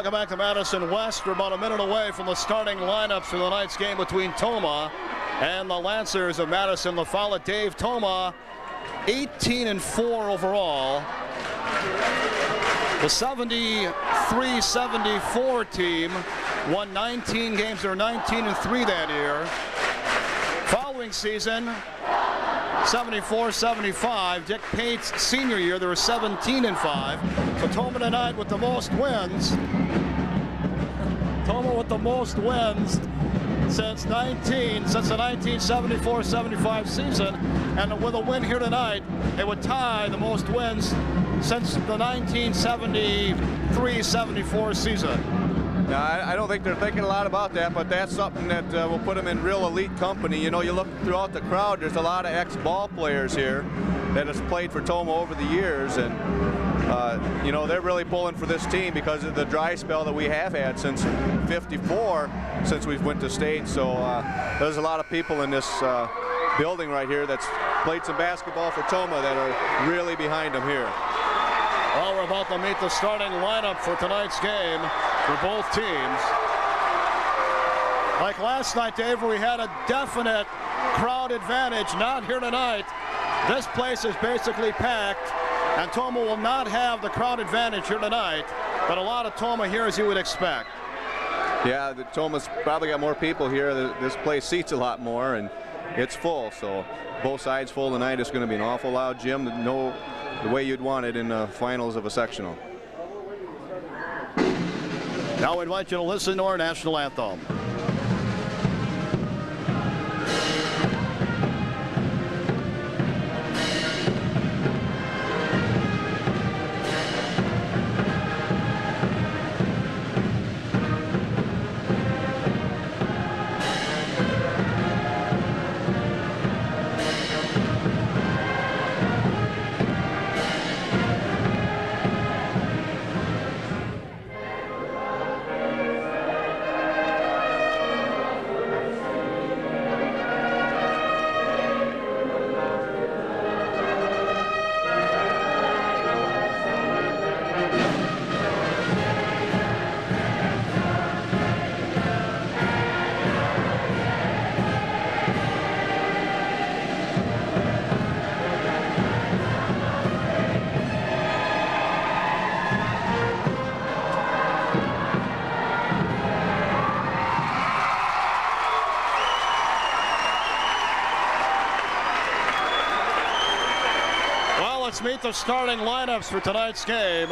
Welcome back to Madison West. We're about a minute away from the starting lineups for tonight's game between Tomah and the Lancers of Madison. The follette, Dave Tomah, 18-4 overall. The 73-74 team won 19 games. They were 19-3 that year. Following season, 74-75, Dick Pate's senior year, they were 17-5. So Tomah tonight with the most wins. Tomah with the most wins since the 1974-75 season, and with a win here tonight, it would tie the most wins since the 1973-74 season. Now, I don't think they're thinking a lot about that, but that's something that will put them in real elite company. You know, you look throughout the crowd, there's a lot of ex-ball players here that has played for Tomah over the years, and you know, they're really pulling for this team because of the dry spell that we have had since '54, since we went to state. So there's a lot of people in this building right here that's played some basketball for Tomah that are really behind them here. Well, we're about to meet the starting lineup for tonight's game for both teams. Like last night, Dave, we had a definite crowd advantage. Not here tonight. This place is basically packed, and Tomah will not have the crowd advantage here tonight, but a lot of Tomah here, as you would expect. Yeah, the Tomah's probably got more people here. This place seats a lot more, and it's full, so both sides full tonight. It's going to be an awful loud gym, the way you'd want it in the finals of a sectional. Now we invite you to listen to our national anthem. Let's meet the starting lineups for tonight's game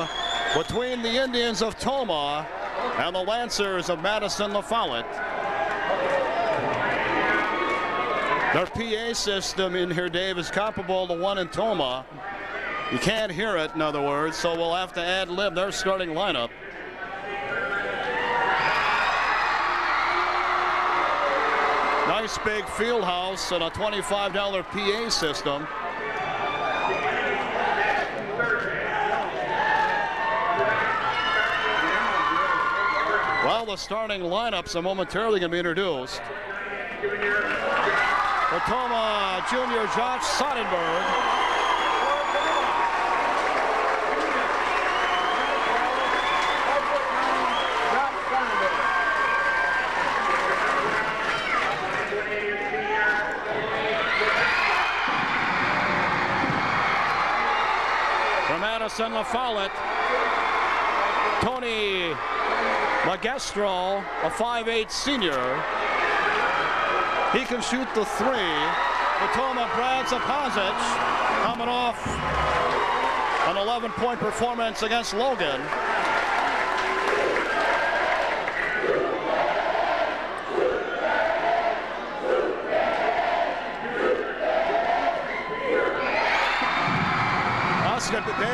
between the Indians of Tomah and the Lancers of Madison, the follette. Their PA system in here, Dave, is comparable to one in Tomah. You can't hear it, in other words, so we'll have to ad-lib their starting lineup. Nice big field house and a $25 PA system. Well, the starting lineups are momentarily going to be introduced. For Tomah, junior Josh Sonnenberg. For Madison, the follette, Tony Magestro, a 5'8" senior. He can shoot the three. For Tomah, Brad Zapasic, coming off an 11-point performance against Logan.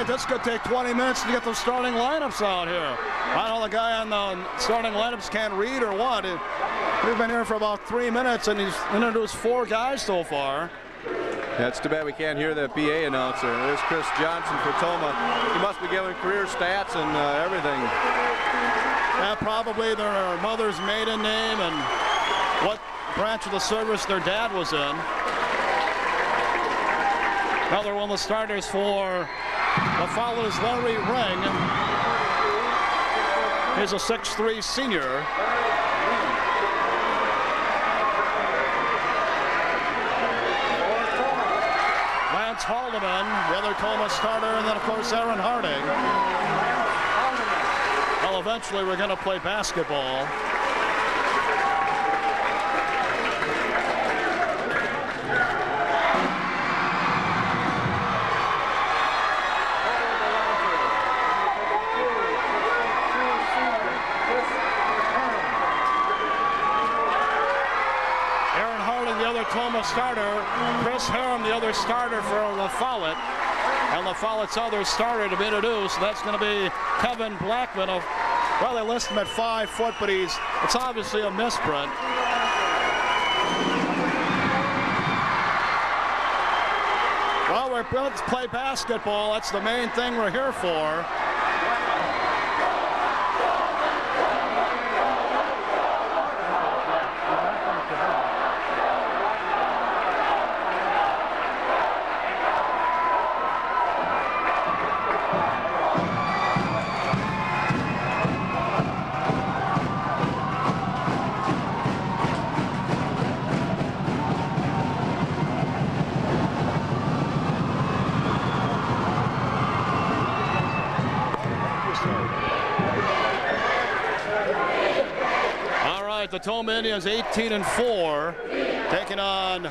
That's going to take 20 minutes to get the starting lineups out here. I don't know, the guy on the starting lineups can't read or what. We've been here for about 3 minutes, and he's introduced 4 guys so far. Yeah, it's too bad we can't hear the PA announcer. There's Chris Johnson for Tomah. He must be giving career stats and everything. Yeah, probably their mother's maiden name and what branch of the service their dad was in. Another one of the starters for the follette is Larry Ring. is a 6'3" senior. Lance Haldeman, the other Tomah starter, and then of course Aaron Harding. Well, eventually we're going to play basketball. Tomah starter, Chris Harum, the other starter for the Follette, and the Follette's other starter to be introduced. That's going to be Kevin Blackman. Well, they list him at 5 foot, but it's obviously a misprint. Well, we're built to play basketball. That's the main thing we're here for. The Tomah Indians 18-4, taking on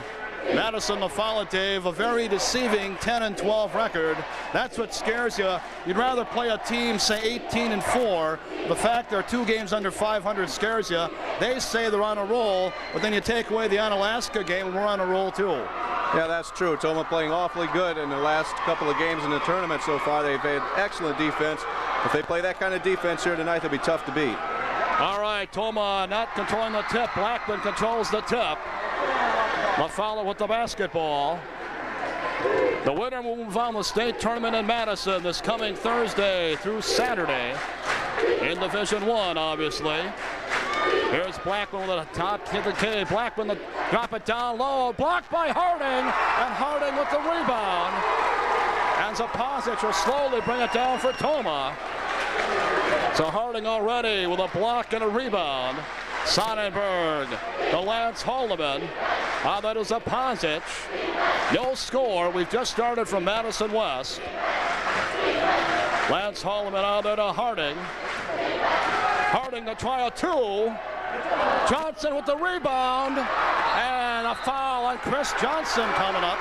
Madison the Follette, Dave. A very deceiving 10-12 record. That's what scares you. You'd rather play a team, say 18-4. The fact they're 2 games under 500 scares you. They say they're on a roll, but then you take away the Onalaska game, and we're on a roll too. Yeah, that's true. Tomah playing awfully good in the last couple of games in the tournament so far. They've had excellent defense. If they play that kind of defense here tonight, they'll be tough to beat. All right, Tomah not controlling the tip. Blackman controls the tip. The Follette with the basketball. The winner will move on to the state tournament in Madison this coming Thursday through Saturday in Division I, obviously. Here's Blackman with a top kick. Blackman drop it down low, blocked by Harding, and Harding with the rebound. And Zapasic will slowly bring it down for Tomah. So Harding already with a block and a rebound. Sonnenberg, the Lance Haldeman. That is Zapasic. No score. We've just started from Madison West. Lance Haldeman out there to Harding. Harding to try a 2. Johnson with the rebound. And a foul on Chris Johnson coming up.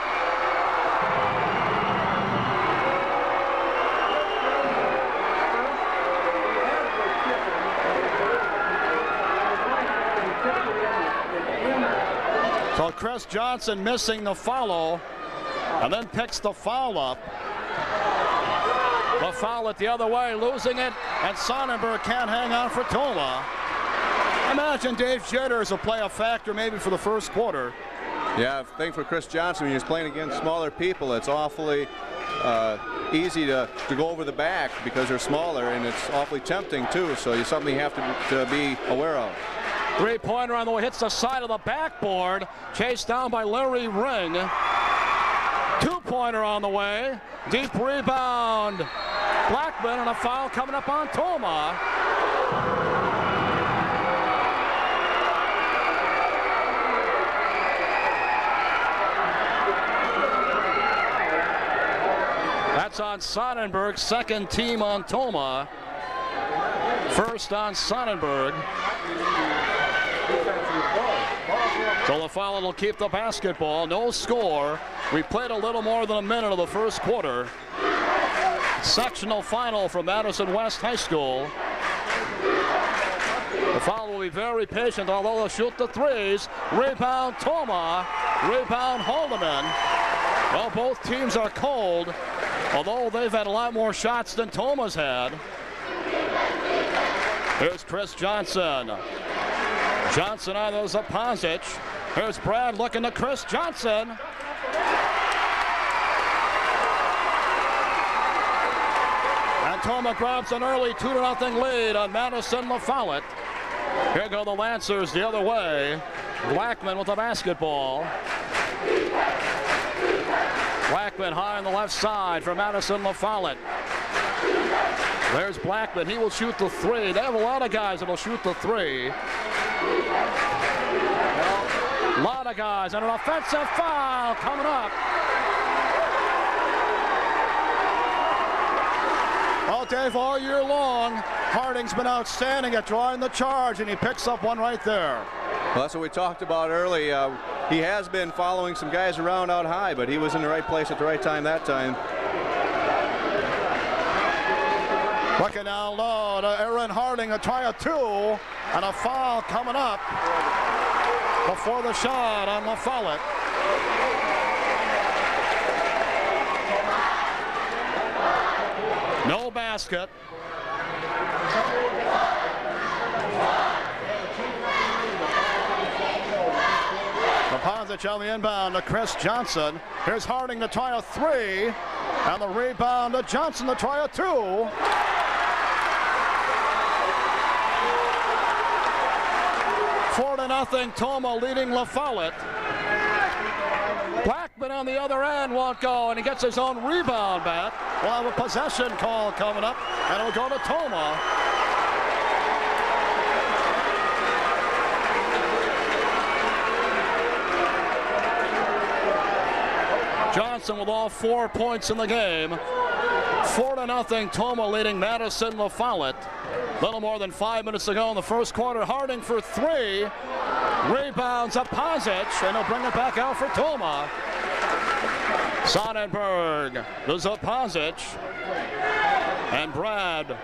So Chris Johnson missing the follow, and then picks the foul up. The foul it the other way, losing it, and Sonnenberg can't hang on for Tomah. Imagine Dave Jitters will play a factor maybe for the first quarter. Yeah, I think for Chris Johnson, when he's playing against smaller people, it's awfully easy to go over the back because they're smaller, and it's awfully tempting too, so it's something you have to be aware of. 3-pointer on the way, hits the side of the backboard, chased down by Larry Ring. 2-pointer on the way, deep rebound. Blackman, and a foul coming up on Tomah. That's on Sonnenberg, second team on Tomah. First on Sonnenberg. So the Follette will keep the basketball. No score. We played a little more than a minute of the first quarter. Sectional final from Madison West High School. The Follette will be very patient, although they'll shoot the threes. Rebound Tomah. Rebound Haldeman. Well, both teams are cold, although they've had a lot more shots than Tomah's had. Here's Chris Johnson. Johnson on those Zapasic. Here's Brad looking to Chris Johnson. And Tomah grabs an early 2-0 lead on Madison the Follette. Here go the Lancers the other way. Blackman with the basketball. Blackman high on the left side for Madison the Follette. There's Blackman. He will shoot the three. They have a lot of guys that will shoot the three. A lot of guys, and an offensive foul coming up. Well, Dave, all year long, Harding's been outstanding at drawing the charge, and he picks up one right there. Well, that's what we talked about early. He has been following some guys around out high, but he was in the right place at the right time that time. Looking down low to Aaron Harding, a try of two, and a foul coming up before the shot on the follette. No basket. Lepozic on the inbound to Chris Johnson. Here's Harding to try a three, and the rebound to Johnson to try a two. Four to nothing, Tomah leading La Follette. Blackman on the other end won't go, and he gets his own rebound back. We'll have a possession call coming up, and it'll go to Tomah. Johnson with all 4 points in the game. 4 to nothing, Tomah leading Madison La Follette. Little more than 5 minutes to go in the first quarter. Harding for three. Rebounds Lepozic, and he'll bring it back out for Tomah. Sonnenberg to Lepozic. And Brad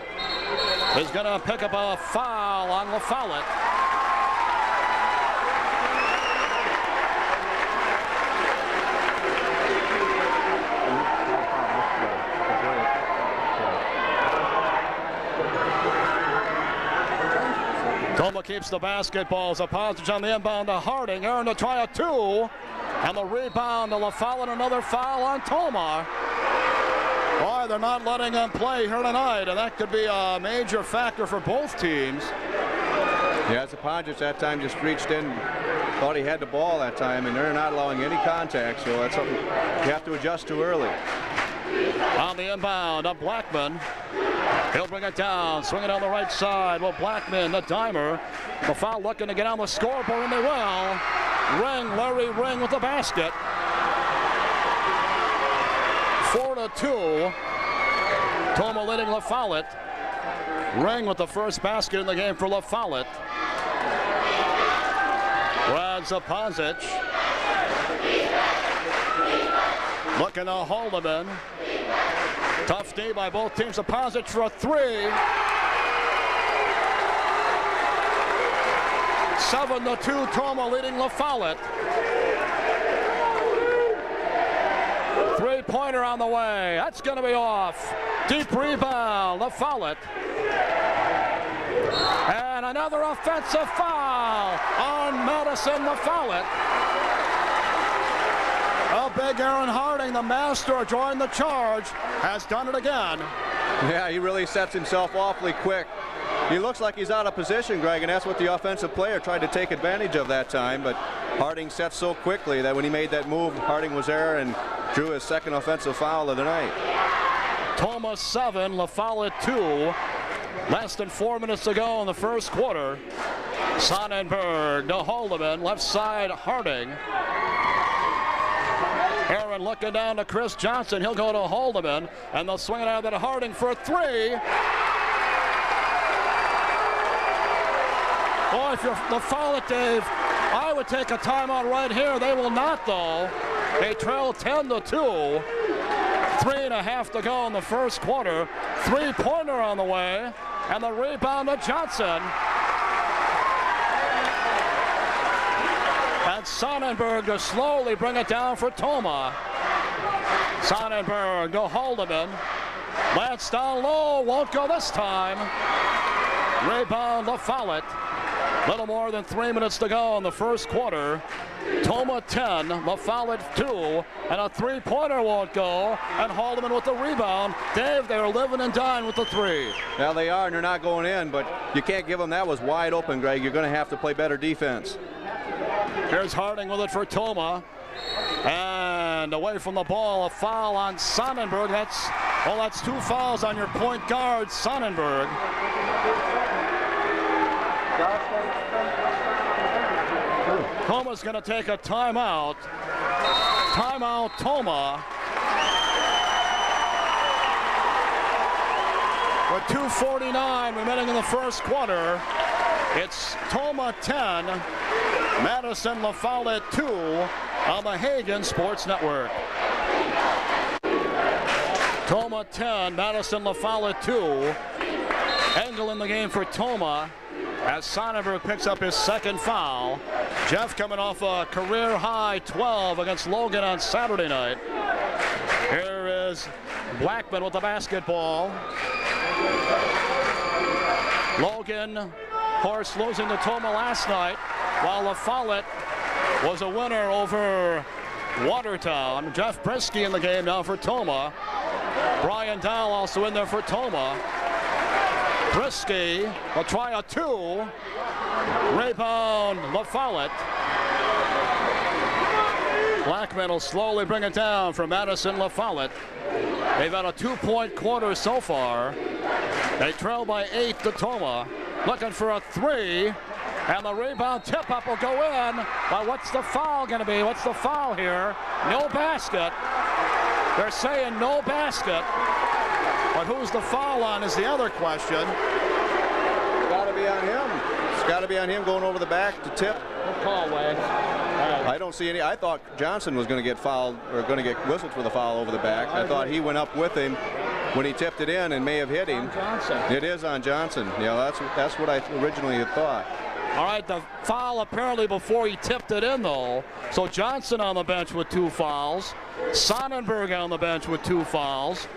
is going to pick up a foul on La Follette. Tomah keeps the basketball. Lepozic on the inbound to Harding. Aaron to try a two. And the rebound to La Follette. Another foul on Tomah. Boy, they're not letting him play here tonight, and that could be a major factor for both teams. Yeah, Lepozic that time just reached in, thought he had the ball that time, and they're not allowing any contact, so that's something you have to adjust to early. On the inbound up Blackman. He'll bring it down, swing it on the right side. Well, Blackman, the dimer. The foul looking to get on the scoreboard, and they will. Larry Ring with the basket. 4-2. Tomah leading La Follette. Ring with the first basket in the game for La Follette. Brad Lepozic. Looking to hold him in. Tough D by both teams. Lepozic for a three. 7-2, Tomah leading La Follette. Three-pointer on the way. That's going to be off. Deep rebound, La Follette. And another offensive foul on Madison La Follette. Well, big Aaron Harding, the master drawing the charge, has done it again. Yeah, he really sets himself awfully quick. He looks like he's out of position, Greg, and that's what the offensive player tried to take advantage of that time, but Harding set so quickly that when he made that move, Harding was there and drew his second offensive foul of the night. Tomah 7, La Follette 2. Less than 4 minutes to go in the first quarter. Sonnenberg to Holdeman, left side Harding. Aaron looking down to Chris Johnson. He'll go to Holdeman, and they'll swing it out there to Harding for a three. Boy, if you're La Follette, Dave, I would take a timeout right here. They will not, though. They trail 10-2. 3.5 to go in the first quarter. Three-pointer on the way, and the rebound to Johnson. And Sonnenberg to slowly bring it down for Tomah. Sonnenberg to Holdeman. Lance down low, won't go this time. Rebound La Follette. Little more than 3 minutes to go in the first quarter. Tomah 10, La Follette 2, and a three-pointer won't go, and Haldeman with the rebound. Dave, they're living and dying with the three. Yeah, they are, and they're not going in, but you can't give them. That was wide open, Greg. You're going to have to play better defense. Here's Harding with it for Tomah. And away from the ball, a foul on Sonnenberg. That's Well, that's 2 fouls on your point guard, Sonnenberg. Tomah's going to take a timeout. Timeout, Tomah. With 2:49 remaining in the first quarter, it's Tomah 10, Madison La Follette 2 on the Hagen Sports Network. Tomah 10, Madison La Follette 2. Engel in the game for Tomah as Sonnenberg picks up his second foul. Jeff coming off a career-high 12 against Logan on Saturday night. Here is Blackman with the basketball. Logan, of course, losing to Tomah last night, while La Follette was a winner over Watertown. Jeff Brisky in the game now for Tomah. Brian Dow also in there for Tomah. Brisky will try a 2. Rebound, La Follette. Blackman will slowly bring it down for Madison La Follette. They've had a 2-point quarter so far. They trail by 8 to Tomah. Looking for a 3. And the rebound tip-up will go in. But what's the foul going to be? What's the foul here? No basket. They're saying no basket. But who's the foul on is the other question. It's got to be on him. It's got to be on him going over the back to tip. Good call, Wade. I don't see any. I thought Johnson was going to get fouled or going to get whistled for the foul over the back. I thought he went up with him when he tipped it in and may have hit him. Johnson. It is on Johnson. Yeah, that's what I originally had thought. All right, the foul apparently before he tipped it in, though. So Johnson on the bench with 2 fouls. Sonnenberg on the bench with 2 fouls.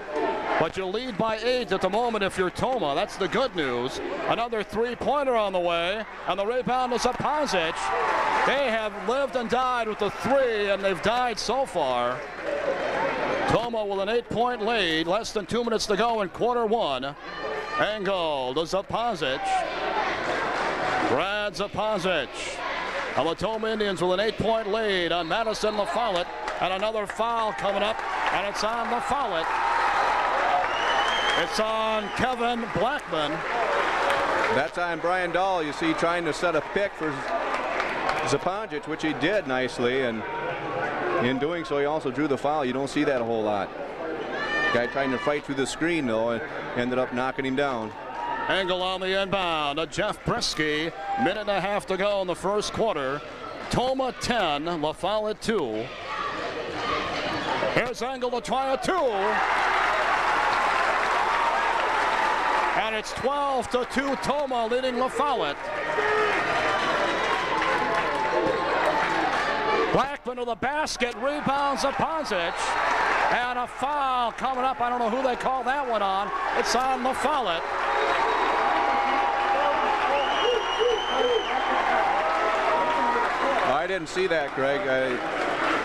But you lead by 8 at the moment if you're Tomah. That's the good news. Another 3-pointer on the way, and the rebound is Apazic. They have lived and died with the 3, and they've died so far. Tomah with an 8-point lead, less than 2 minutes to go in quarter 1. Engel to Apazic. Brad Apazic. And the Tomah Indians with an 8-point lead on Madison La Follette. And another foul coming up, and it's on La Follette. It's on Kevin Blackman. That time Brian Dahl, you see, trying to set a pick for Zapajic, which he did nicely, and in doing so he also drew the foul. You don't see that a whole lot. Guy trying to fight through the screen, though, and ended up knocking him down. Engel on the inbound to Jeff Brisky. Minute and a half to go in the first quarter. Tomah 10, La Follette 2. Here's Engel to try a 2. And it's 12-2 Tomah leading La Follette. Blackman to the basket, rebounds Apazic. And a foul coming up. I don't know who they call that one on. It's on La Follette. I didn't see that, Greg.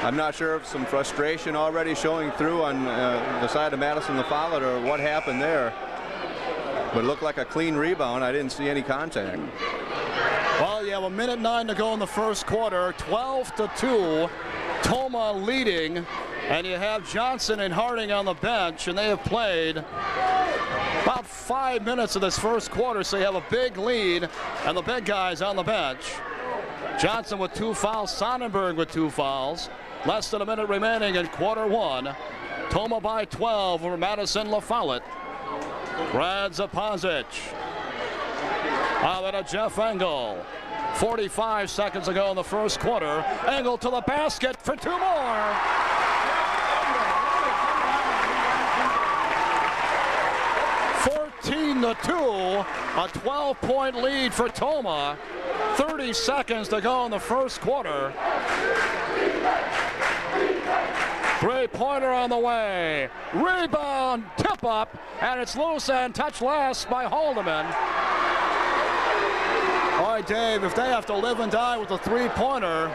I'm not sure if some frustration already showing through on the side of Madison La Follette or what happened there. But it looked like a clean rebound. I didn't see any contact. Well, you have a minute 9 to go in the first quarter. 12-2. Tomah leading. And you have Johnson and Harding on the bench, and they have played about 5 minutes of this first quarter, so you have a big lead, and the big guys on the bench. Johnson with 2 fouls, Sonnenberg with 2 fouls. Less than a minute remaining in quarter 1. Tomah by 12 over Madison La Follette. Brad Apazic. Out of Jeff Engel. 45 seconds ago in the first quarter. Engel to the basket for 2 more. To 2, a 12-point lead for Tomah. 30 seconds to go in the first quarter. 3-pointer on the way. Rebound, tip up, and it's loose and touched last by Haldeman. Boy, Dave, if they have to live and die with a 3-pointer,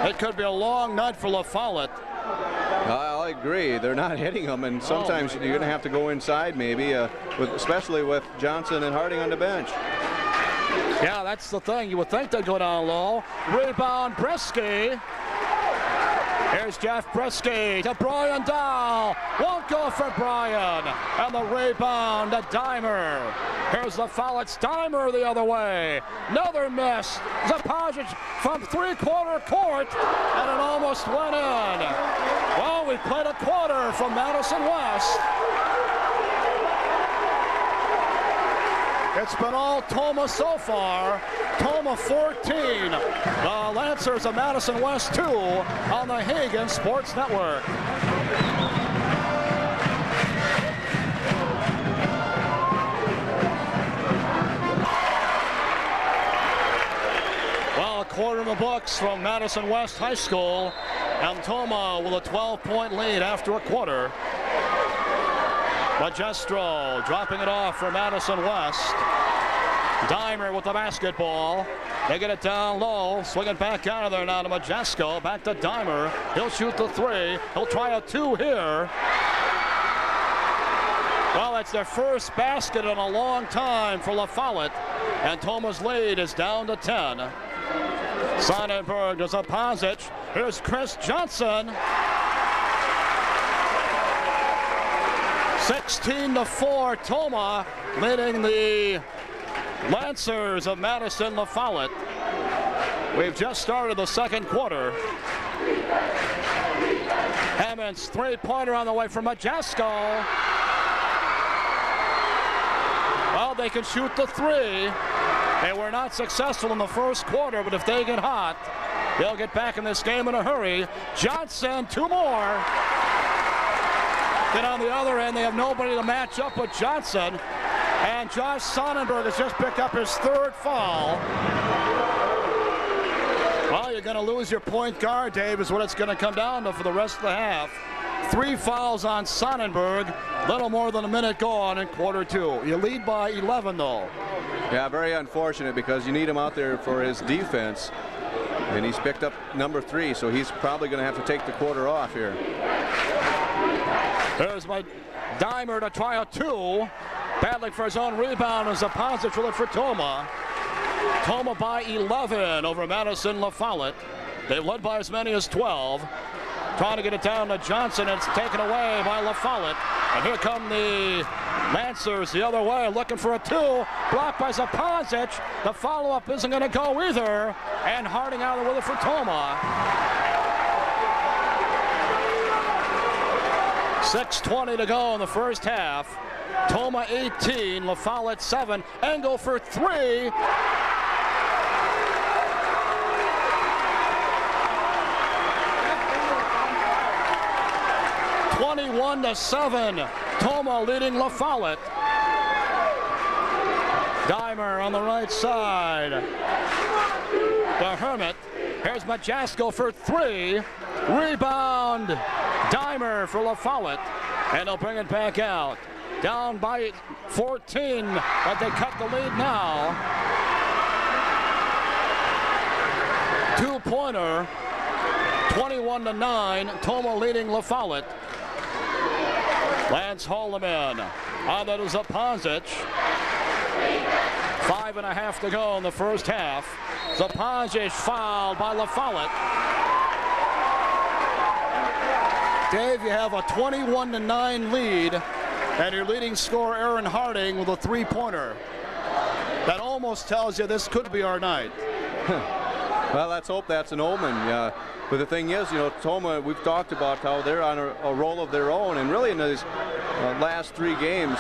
it could be a long night for La Follette. I agree. They're not hitting them, and sometimes you're going to have to go inside maybe, especially with Johnson and Harding on the bench. Yeah, that's the thing. You would think they'd go down low. Rebound, Brisky. Here's Jeff Brisky to Brian Dahl. Won't go for Brian. And the rebound to Dimer. Here's the follette. Dimer the other way. Another miss. Zapajic from three-quarter court. And it almost went in. Well, we played a quarter from Madison West. It's been all Tomah so far. Tomah 14. The Lancers of Madison West 2 on the Hagen Sports Network. Well, a quarter in the books from Madison West High School. And Tomah with a 12-point lead after a quarter. Magestro dropping it off for Madison West. Dimer with the basketball. They get it down low. Swing it back out of there now to Majesco. Back to Dimer. He'll shoot the three. He'll try a two here. Well, that's their first basket in a long time for La Follette. And Tomah's lead is down to 10. Sonnenberg does a Zapajic. Here's Chris Johnson. 16-4, Tomah leading the Lancers of Madison La Follette. We've just started the second quarter. Hammonds three-pointer on the way from Majesco. Well, they can shoot the three. They were not successful in the first quarter, but if they get hot, they'll get back in this game in a hurry. Johnson, two more. Then on the other end, they have nobody to match up with Johnson. And Josh Sonnenberg has just picked up his third foul. Well, you're going to lose your point guard, Dave, is what it's going to come down to for the rest of the half. 3 fouls on Sonnenberg. Little more than a minute gone in quarter two. You lead by 11, though. Yeah, very unfortunate because you need him out there for his defense. And he's picked up number 3, so he's probably going to have to take the quarter off here. There's my Dimer to try a two. Battling for his own rebound as a positive for Tomah. Tomah by 11 over Madison La Follette. They've led by as many as 12. Trying to get it down to Johnson. It's taken away by La Follette. And here come the Lancers the other way, looking for a two. Blocked by Zapajic. The follow-up isn't going to go either. And Harding out of the with it for Tomah. 6:20 to go in the first half. Tomah 18, La Follette 7. Engel for three. (21-7). Tomah leading La Follette. Dimer on the right side. The Hermit. Here's Majesco for three. Rebound. Dimer for La Follette. And they'll bring it back out. Down by 14, but they cut the lead now. Two-pointer, 21-9. Tomah leading La Follette. Lance Holloman on that is Zapajic. 5.5 to go in the first half. Zapajic fouled by La Follette. Dave, you have a 21-9 lead. And your leading scorer, Aaron Harding, with a three-pointer. That almost tells you this could be our night. Well, let's hope that's an omen. But the thing is, you know, Tomah, we've talked about how they're on a roll of their own. And really in these last 3 games,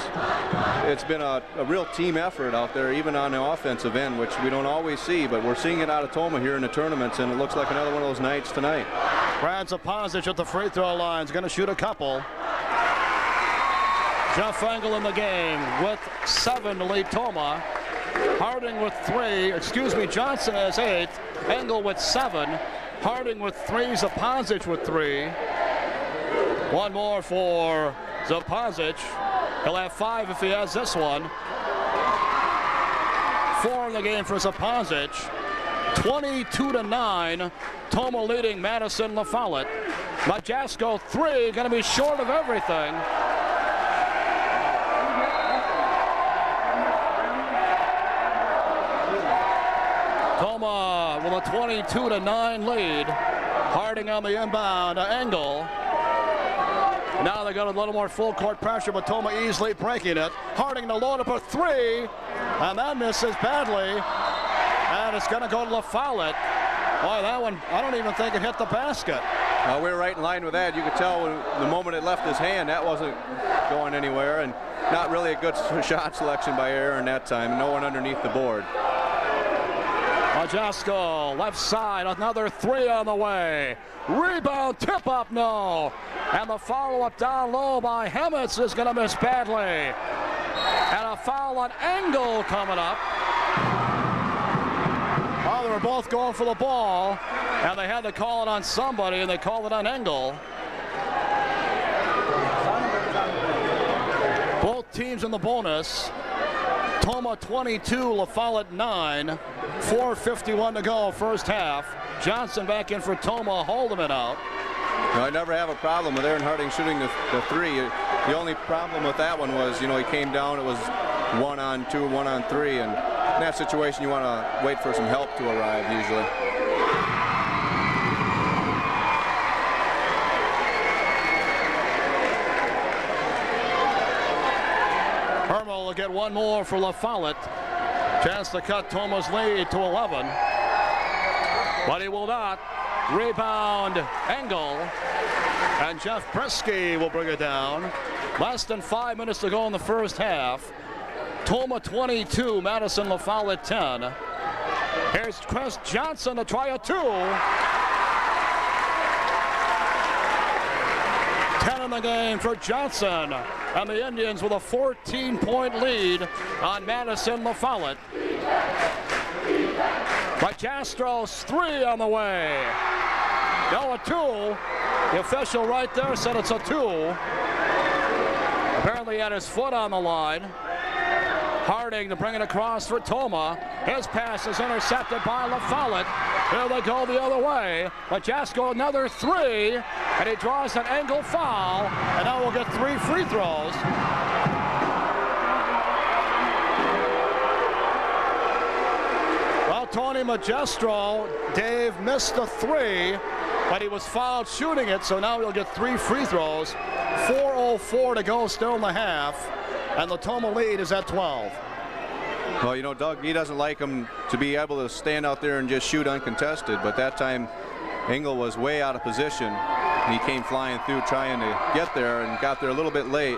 it's been a real team effort out there, even on the offensive end, which we don't always see. But we're seeing it out of Tomah here in the tournaments, and it looks like another one of those nights tonight. Brad Zapajic at the free throw line is going to shoot a couple. Jeff Engel in the game with 7 to lead Tomah. Harding with 3. Johnson has 8. Engel with 7. Harding with 3. Zapajic with 3. One more for Zapajic. He'll have 5 if he has this one. 4 in the game for Zapajic. 22-9. Tomah leading Madison La Follette. Majesco 3, going to be short of everything. Tomah with a 22-9 lead. Harding on the inbound to Engel. Now they got a little more full court pressure, but Tomah easily breaking it. Harding to load up a three, and that misses badly. And it's going to go to La Follette. Boy, that one, I don't even think it hit the basket. We were right in line with that. You could tell the moment it left his hand, that wasn't going anywhere, and not really a good shot selection by Aaron that time. No one underneath the board. Majesko, left side, another three on the way. Rebound, tip up, no. And the follow-up down low by Hemitz is going to miss badly. And a foul on Engel coming up. Well, they were both going for the ball, and they had to call it on somebody, and they called it on Engel. Both teams in the bonus. Tomah 22, La Follette 9. 4:51 to go, first half. Johnson back in for Tomah, holding it out. No, I never have a problem with Aaron Harding shooting the three. The only problem with that one was, he came down, it was 1-on-2, 1-on-3, and in that situation you want to wait for some help to arrive usually. Hermel will get one more for La Follette. Chance to cut Tomah's lead to 11. But he will not. Rebound, Engel. And Jeff Bresky will bring it down. Less than 5 minutes to go in the first half. Tomah 22, Madison La Follette 10. Here's Chris Johnson to try a two. 10 in the game for Johnson. And the Indians with a 14-point lead on Madison La Follette. Majestro's three on the way. No, a two. The official right there said it's a two. Apparently he had his foot on the line. Harding to bring it across for Tomah. His pass is intercepted by La Follette. Here they go the other way. Majesko another three, and he draws an Engel foul, and now we'll get 3 free throws. Well, Tony Majestro, Dave missed the three, but he was fouled shooting it, so now he'll get 3 free throws. 4:04 to go still in the half, and the Tomah lead is at 12. Well, Doug, he doesn't like him to be able to stand out there and just shoot uncontested, but that time Engel was way out of position. He came flying through trying to get there and got there a little bit late.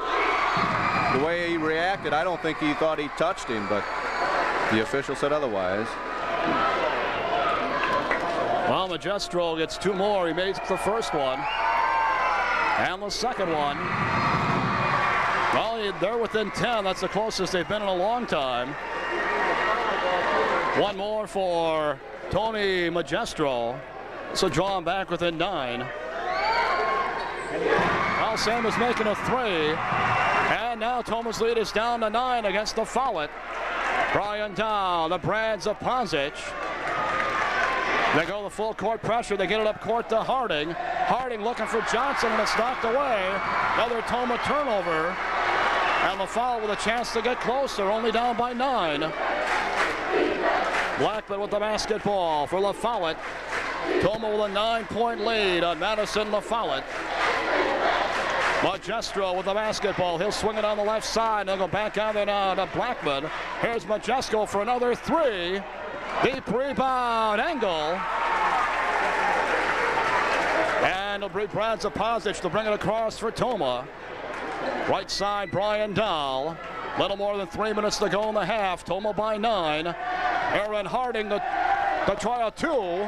The way he reacted, I don't think he thought he touched him, but the official said otherwise. Well, Majestro gets 2 more. He made the first one. And the second one. Well, they're within 10. That's the closest they've been in a long time. One more for Tony Majestro. So draw him back within 9. Well, Sam is making a three. And now Tomah's lead is down to 9 against La Follette. Brian Dow, the Brads of Pozic. They go the full court pressure. They get it up court to Harding. Harding looking for Johnson, and it's knocked away. Another Tomah turnover. And La Follette with a chance to get closer, only down by 9. Blackman with the basketball for La Follette. Tomah with a 9-point lead on Madison La Follette. Majestro with the basketball. He'll swing it on the left side. They'll go back out there now to Blackman. Here's Majesko for another three. Deep rebound, Engel. And it'll bring Brad Zapozic to bring it across for Tomah. Right side, Brian Dahl. Little more than 3 minutes to go in the half. Tomah by 9. Aaron Harding to try a two.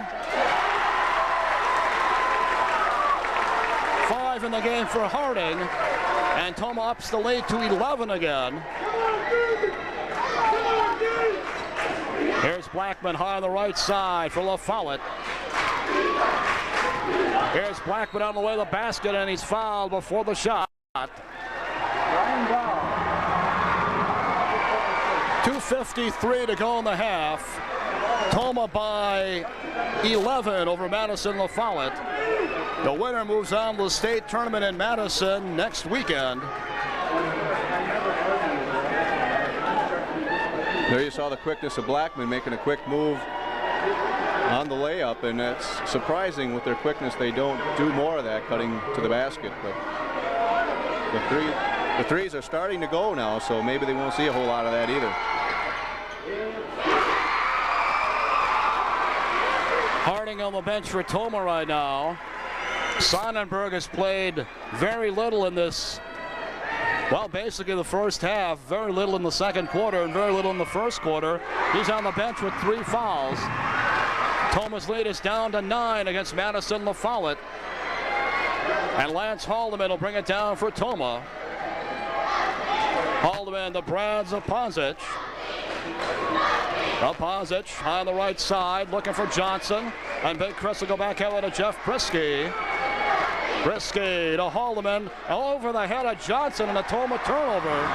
5 in the game for Harding. And Tomah ups the lead to 11 again. Here's Blackman high on the right side for La Follette. Here's Blackman on the way to the basket, and he's fouled before the shot. 2:53 to go in the half. Tomah by 11 over Madison La Follette. The winner moves on to the state tournament in Madison next weekend. There you saw the quickness of Blackman making a quick move on the layup, and that's surprising with their quickness. They don't do more of that, cutting to the basket. But the threes are starting to go now, so maybe they won't see a whole lot of that either. Harding on the bench for Tomah right now. Sonnenberg has played very little in this, well, basically the first half, very little in the second quarter and very little in the first quarter. He's on the bench with 3 fouls. Tomah's lead is down to 9 against Madison La Follette. And Lance Haldeman will bring it down for Tomah. Haldeman to Bradzapazic. Pazic on the right side, looking for Johnson. And Big Chris will go back out to Jeff Brisky. Brisky to Haldeman, over the head of Johnson, and a Tomah turnover.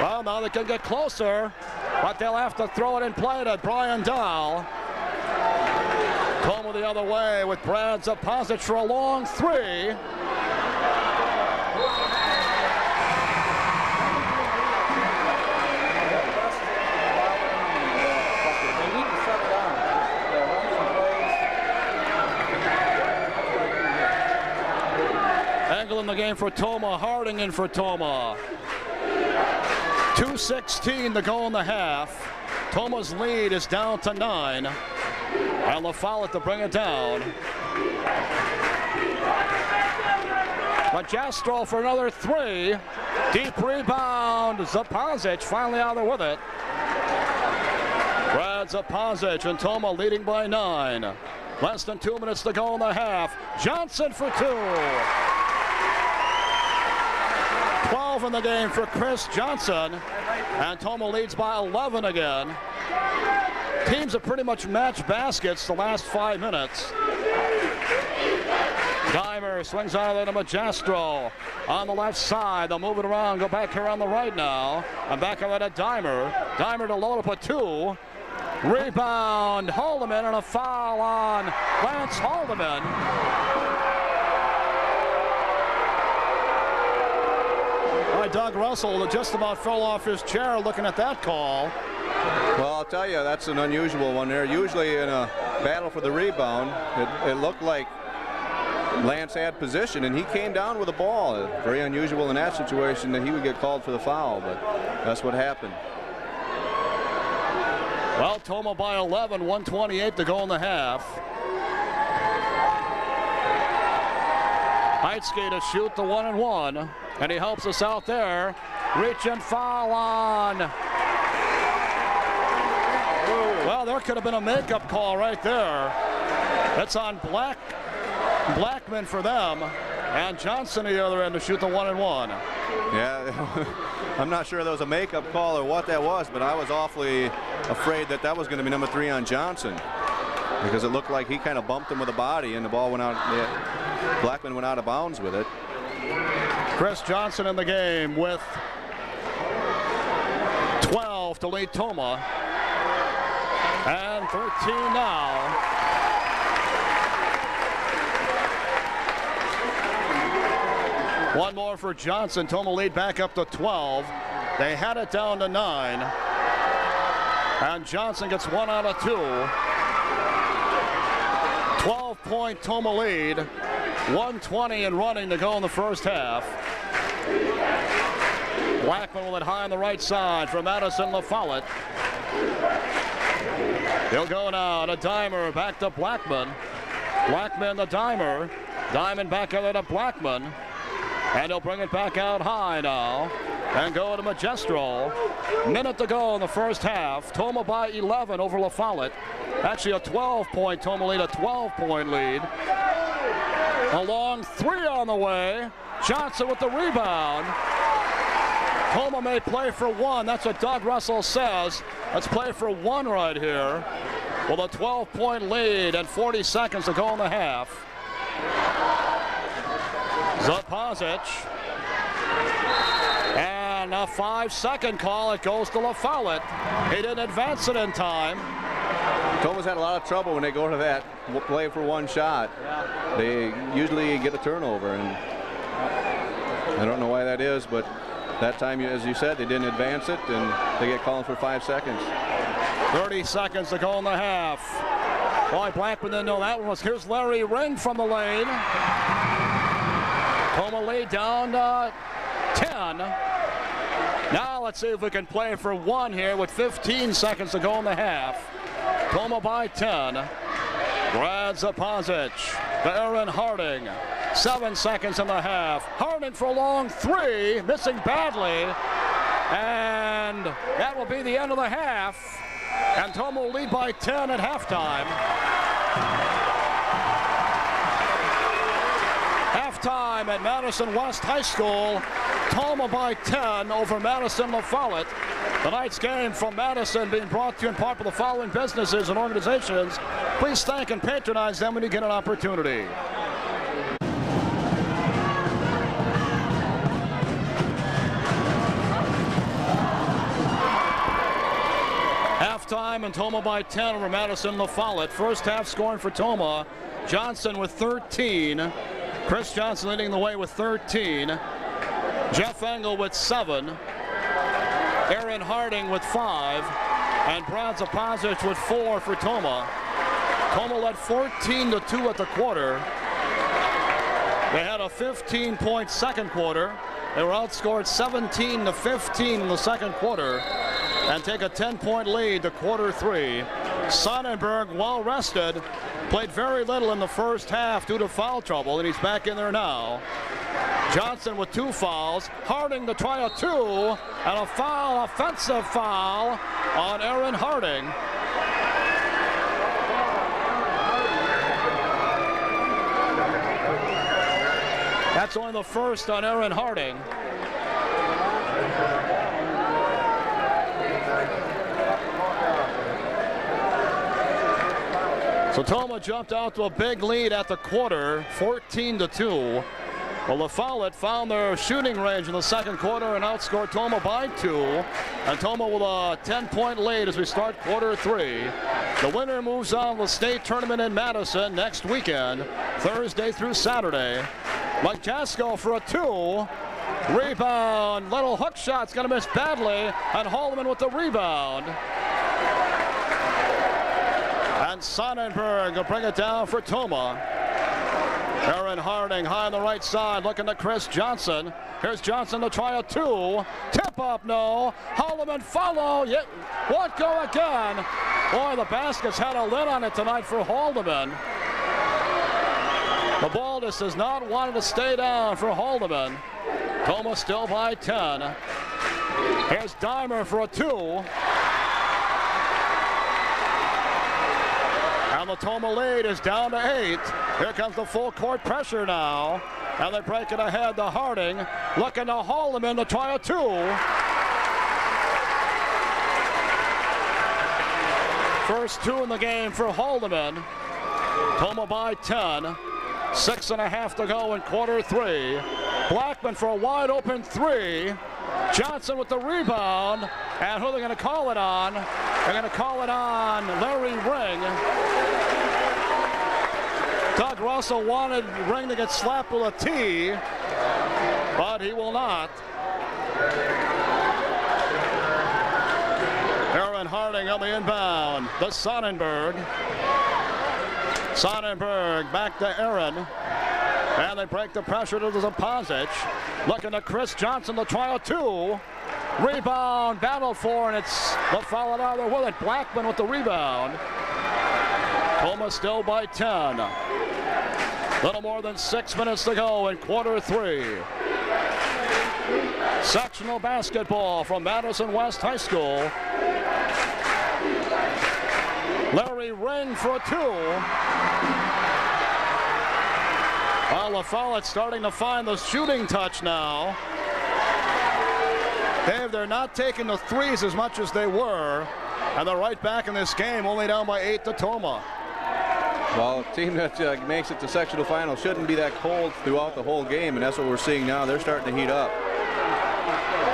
Well, now they can get closer, but they'll have to throw it in play to Brian Dahl. Tomah the other way with Bradzapazic for a long 3. In the game for Tomah, Harding in for Tomah. 2:16 to go in the half. Tomah's lead is down to 9. And La Follette to bring it down. Majestro for another 3. Deep rebound. Zapazic finally out there with it. Bradzapazic and Tomah leading by 9. Less than 2 minutes to go in the half. Johnson for 2. 12 in the game for Chris Johnson, and Tomah leads by 11 again. Teams have pretty much matched baskets the last 5 minutes. Dimer swings out of there to Majestro on the left side. They'll move it around, go back here on the right now, and back over to Dimer. Dimer to load up a 2. Rebound, Haldeman, and a foul on Lance Haldeman. Doug Russell just about fell off his chair looking at that call. Well, I'll tell you, that's an unusual one there. Usually in a battle for the rebound, it looked like Lance had position, and he came down with the ball. Very unusual in that situation that he would get called for the foul, but that's what happened. Well, Tomah by 11, 1:28 to go in the half. Heitske to shoot the 1-and-1. And he helps us out there. Reach and foul on. Well, there could have been a makeup call right there. That's on Blackman for them. And Johnson at the other end to shoot the 1-and-1. Yeah, I'm not sure there was a makeup call or what that was, but I was awfully afraid that that was going to be number 3 on Johnson, because it looked like he kind of bumped him with the body and the ball went out. Yeah, Blackman went out of bounds with it. Chris Johnson in the game with 12 to lead Tomah. And 13 now. One more for Johnson. Tomah lead back up to 12. They had it down to 9. And Johnson gets 1 out of 2. 12-point Tomah lead. 1:20 and running to go in the first half. Blackman with it high on the right side for Madison La Follette. He'll go now to Dimer, back to Blackman. Blackman to Dimer. Diamond back out to Blackman. And he'll bring it back out high now. And go to Majestro. Minute to go in the first half. Tomah by 11 over La Follette. Actually a 12-point Tomah lead, a 12-point lead. A long 3 on the way. Johnson with the rebound. Tomah may play for 1. That's what Doug Russell says. Let's play for 1 right here. With a 12-point lead and 40 seconds to go in the half. Zapazic. And a 5-second call. It goes to La Follette. He didn't advance it in time. Tomah's had a lot of trouble when they go to that play for 1 shot. Yeah. They usually get a turnover, and I don't know why that is, but that time, as you said, they didn't advance it, and they get called for 5 seconds. 30 seconds to go in the half. Boy, Blackman didn't know that one was. Here's Larry Ring from the lane. Tomah lead down 10. Now let's see if we can play for one here with 15 seconds to go in the half. Tomah by 10. Brad Zapasic to Aaron Harding. 7 seconds in the half. Harding for a long three, missing badly. And that will be the end of the half. And Tomah will lead by 10 at halftime. Halftime at Madison West High School. Tomah by 10 over Madison La Follette. Tonight's game from Madison being brought to you in part by the following businesses and organizations. Please thank and patronize them when you get an opportunity. Halftime and Tomah by 10 over Madison La Follette. First half scoring for Tomah. Johnson with 13. Chris Johnson leading the way with 13. Jeff Engel with 7. Aaron Harding with 5. And Brad Zapasic with 4 for Tomah. Tomah led 14-2 at the quarter. They had a 15-point second quarter. They were outscored 17-15 in the second quarter and take a 10-point lead to quarter 3. Sonnenberg, well rested, played very little in the first half due to foul trouble, and he's back in there now. Johnson with 2 fouls. Harding to try a 2, and a foul, offensive foul on Aaron Harding. That's only the first on Aaron Harding. So Tomah jumped out to a big lead at the quarter, 14-2. Well, La Follette found their shooting range in the second quarter and outscored Tomah by 2. And Tomah with a 10-point lead as we start quarter 3. The winner moves on to the state tournament in Madison next weekend, Thursday through Saturday. Mike Jasko for a 2. Rebound, little hook shot's gonna miss badly, and Holloman with the rebound. And Sonnenberg will bring it down for Tomah. Aaron Harding high on the right side, looking to Chris Johnson. Here's Johnson to try a 2. Tip up, no. Holloman follow. Yeah, won't go again. Boy, the basket's had a lid on it tonight for Haldeman. The ball just does not want to stay down for Haldeman. Tomah still by 10. Here's Dimer for a 2. And the Tomah lead is down to 8. Here comes the full court pressure now. And they break it ahead to Harding. Looking to Holloman to try a 2. First 2 in the game for Haldeman. Tomah by 10. 6.5 to go in quarter 3. Blackman for a wide open 3. Johnson with the rebound. And who are they going to call it on? They're going to call it on Larry Ring. Doug Russell wanted Ring to get slapped with a T, but he will not. Aaron Harding on the inbound. The Sonnenberg. Sonnenberg back to Aaron. And they break the pressure to the Zapasic. Looking to Chris Johnson to try a 2. Rebound, battle for, and it's La Follette out there with it. Blackman with the rebound. Tomah still by 10. Little more than 6 minutes to go in quarter 3. Sectional basketball from Madison West High School. Larry Ring for a 2. Well, La Follette starting to find the shooting touch now. Dave, they're not taking the threes as much as they were, and they're right back in this game, only down by 8 to Tomah. Well, a team that makes it to sectional final shouldn't be that cold throughout the whole game, and that's what we're seeing now. They're starting to heat up.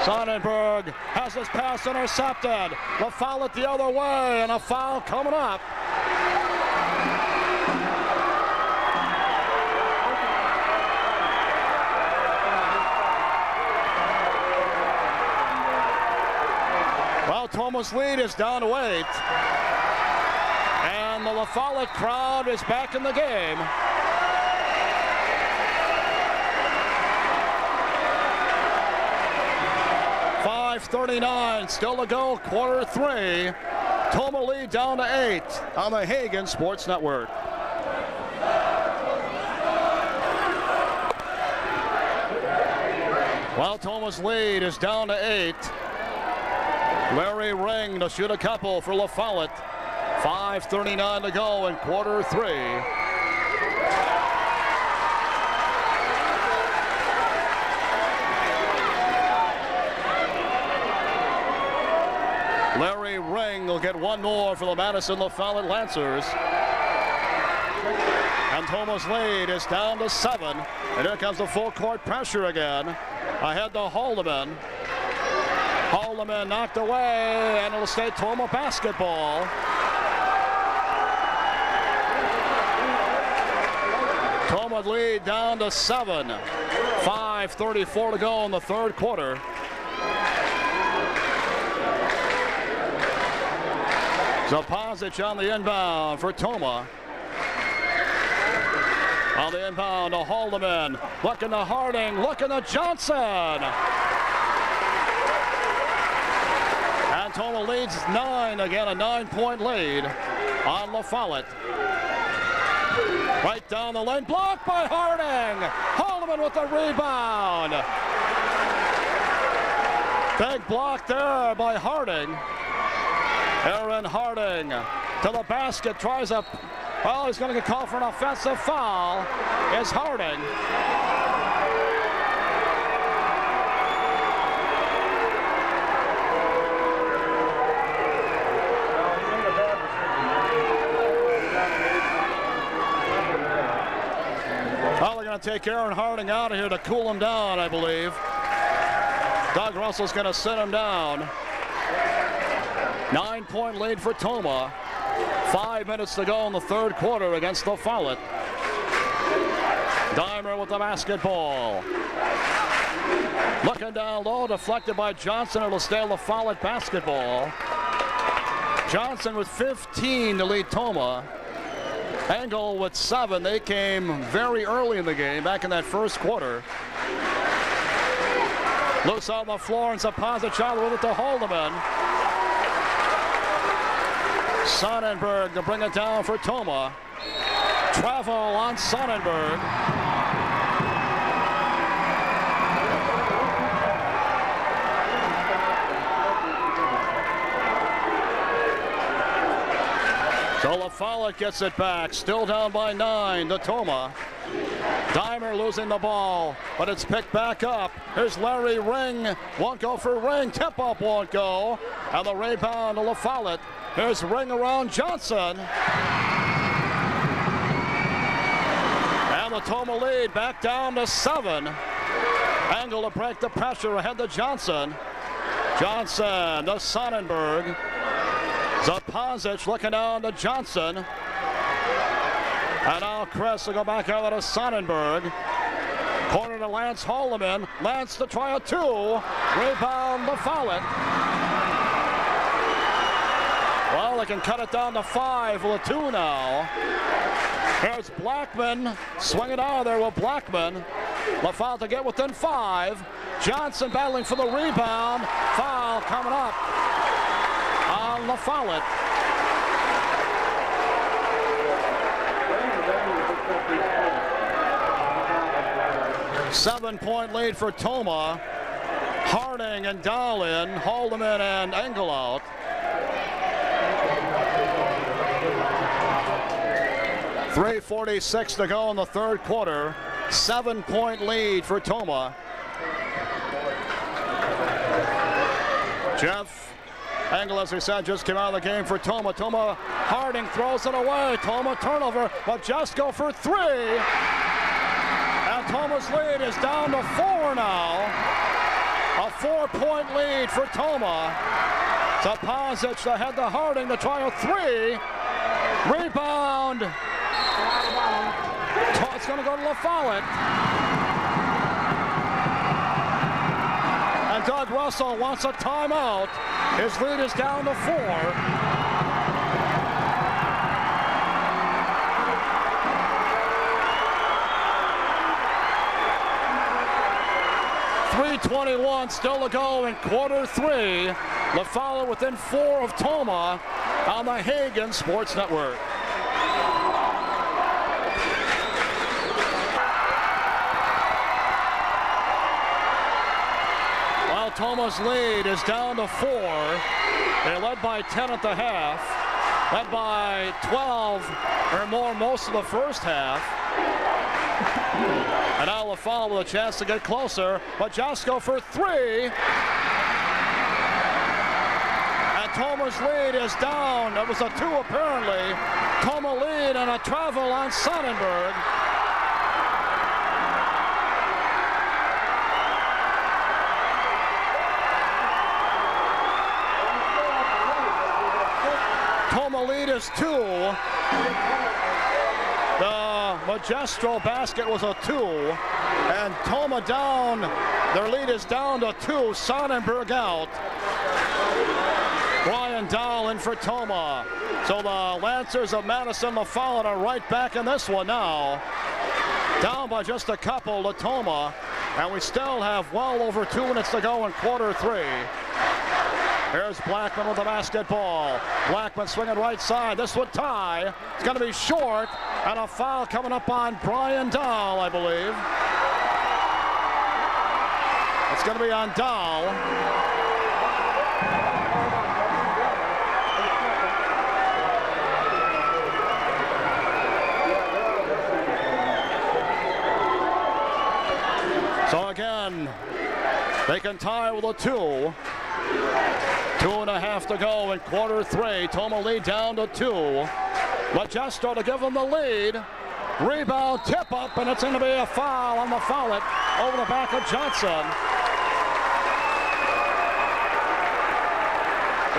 Sonnenberg has his pass intercepted. La Follette the other way, and a foul coming up. Well, Tomah Toma's lead is down to 8. And the La Follette crowd is back in the game. .5:39 still to go, quarter 3. Tomah lead down to 8 on the Hagen Sports Network. Well, Tomah's lead is down to 8. Larry Ring to shoot a couple for La Follette. 5:39 to go in quarter 3. Larry Ring will get one more for the Madison La Follette Lancers. And Tomah's lead is down to 7. And here comes the full court pressure again. Ahead to Haldeman. Haldeman knocked away, and it'll stay Tomah basketball. Tomah lead down to 7. 5:34 to go in the third quarter. Zapasic on the inbound for Tomah. On the inbound to Haldeman. Looking to Harding. Looking to Johnson. And Tomah leads 9. Again, a 9-point lead on La Follette. Right down the lane. Blocked by Harding. Haldeman with the rebound. Big block there by Harding. Aaron Harding to the basket. Tries a... Well, he's going to get called for an offensive foul. Is Harding. Well, they're going to take Aaron Harding out of here to cool him down, I believe. Doug Russell's going to sit him down. 9-point lead for Tomah. 5 minutes to go in the third quarter against La Follette. Dimer with the basketball. Looking down low, deflected by Johnson. It'll stay La Follette basketball. Johnson with 15 to lead Tomah. Engel with 7. They came very early in the game, back in that first quarter. Loose on the floor, and Zapasic with it to Haldeman. Sonnenberg to bring it down for Tomah. Travel on Sonnenberg. So La Follette gets it back. Still down by 9 to Tomah. Dimer losing the ball, but it's picked back up. Here's Larry Ring. Won't go for Ring. Tip up won't go. And the rebound to La Follette. Here's Ring around Johnson. And the Tomah lead back down to 7. Engel to break the pressure ahead to Johnson. Johnson to Sonnenberg. Zapasic looking down to Johnson. And now Chris will go back over to Sonnenberg. Corner to Lance Haldeman. Lance to try a 2. Rebound La Follette. Well, they can cut it down to 5 with a 2 now. Here's Blackman. Swing it out of there with Blackman. La Follette to get within 5. Johnson battling for the rebound. Foul coming up on La Follette. Seven-point lead for Tomah. Harding and Dahlin, Haldeman and Engel out. .346 to go in the third quarter. 7-point lead for Tomah. Jeff Engel, as we said, just came out of the game for Tomah. Tomah, Harding throws it away. Tomah turnover, but just go for 3. And Tomah's lead is down to 4 now. A 4-point lead for Tomah. Zapasic ahead to Harding to try a 3. Rebound. It's going to go to La Follette. And Doug Russell wants a timeout. His lead is down to 4. .321 still to go in quarter 3. The Follette within 4 of Tomah on the Hagen Sports Network. While Tomah's lead is down to 4. They led by 10 at the half. Led by 12 or more most of the first half. And now the Follette with a chance to get closer. But Jasko for 3. And Tomah's lead is down. It was a 2 apparently. Tomah lead and a travel on Sonnenberg. Tomah lead is 2. The Magistral basket was a 2, and Tomah down. Their lead is down to 2. Sonnenberg out. Brian Dahl in for Tomah. So the Lancers of Madison, the Follette are right back in this one now. Down by just a couple to Tomah, and we still have well over 2 minutes to go in quarter 3. Here's Blackman with the basketball. Blackman swinging right side. This would tie. It's going to be short. And a foul coming up on Brian Dahl, I believe. It's going to be on Dahl. So again, they can tie with a 2. 2.5 to go in quarter 3. Tomah lead down to 2. Magistro to give them the lead. Rebound, tip up, and it's going to be a foul on the Follette over the back of Johnson.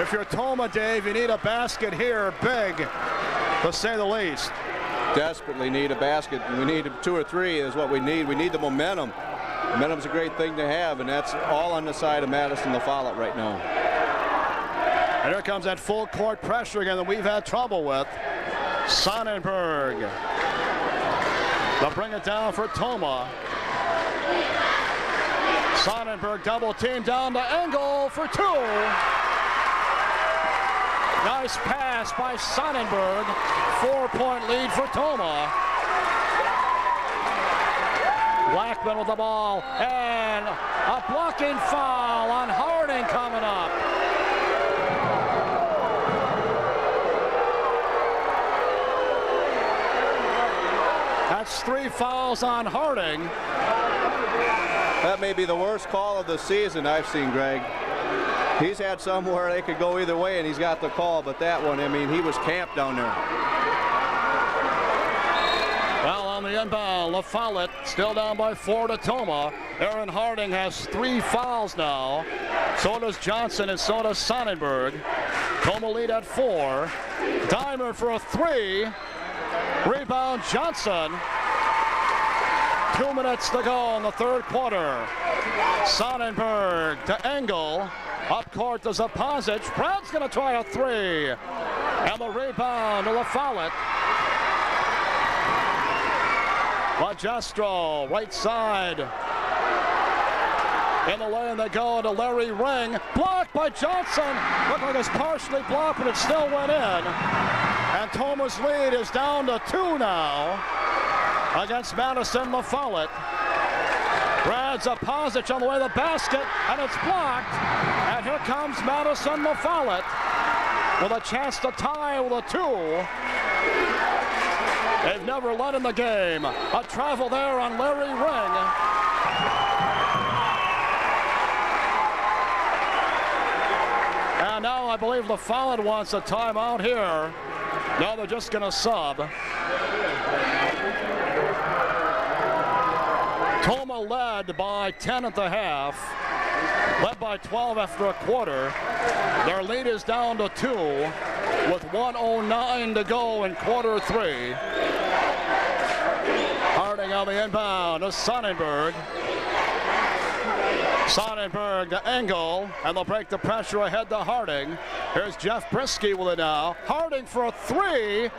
If you're Tomah, Dave, you need a basket here, big, to say the least. Desperately need a basket. We need 2 or 3 is what we need. We need the momentum. Momentum's a great thing to have, and that's all on the side of Madison, the Follette right now. And here comes that full court pressure again that we've had trouble with. Sonnenberg. They'll bring it down for Tomah. Sonnenberg double team down to Engel for 2. Nice pass by Sonnenberg. 4-point lead for Tomah. Blackman with the ball, and a blocking foul on Harding coming up. That's 3 fouls on Harding. That may be the worst call of the season I've seen, Greg. He's had some where they could go either way, and he's got the call, but that one, I mean, he was camped down there. Well, on the inbound, the Follette still down by 4 to Tomah. Aaron Harding has 3 fouls now. So does Johnson, and so does Sonnenberg. Tomah lead at 4. Dimer for a 3. Rebound Johnson. 2 minutes to go in the third quarter. Sonnenberg to Engel. Up court to Zapazic. Brown's going to try a 3. And the rebound to the Follette. Magistro, right side. In the lane they go to Larry Ring. Blocked by Johnson. Looked like it's partially blocked, but it still went in. And Tomah's lead is down to 2 now against Madison, the Follette. Brad Zapazic on the way to the basket, and it's blocked. And here comes Madison, the Follette, with a chance to tie with a 2. They've never led in the game. A travel there on Larry Ring. And now I believe the Follette wants a timeout here. No, they're just going to sub. Tomah led by 10 at the half. Led by 12 after a quarter. Their lead is down to 2 with 1:09 to go in quarter 3. Harding on the inbound to Sonnenberg. Sonnenberg to Engel, and they'll break the pressure ahead to Harding. Here's Jeff Brisky with it now. Harding for a three.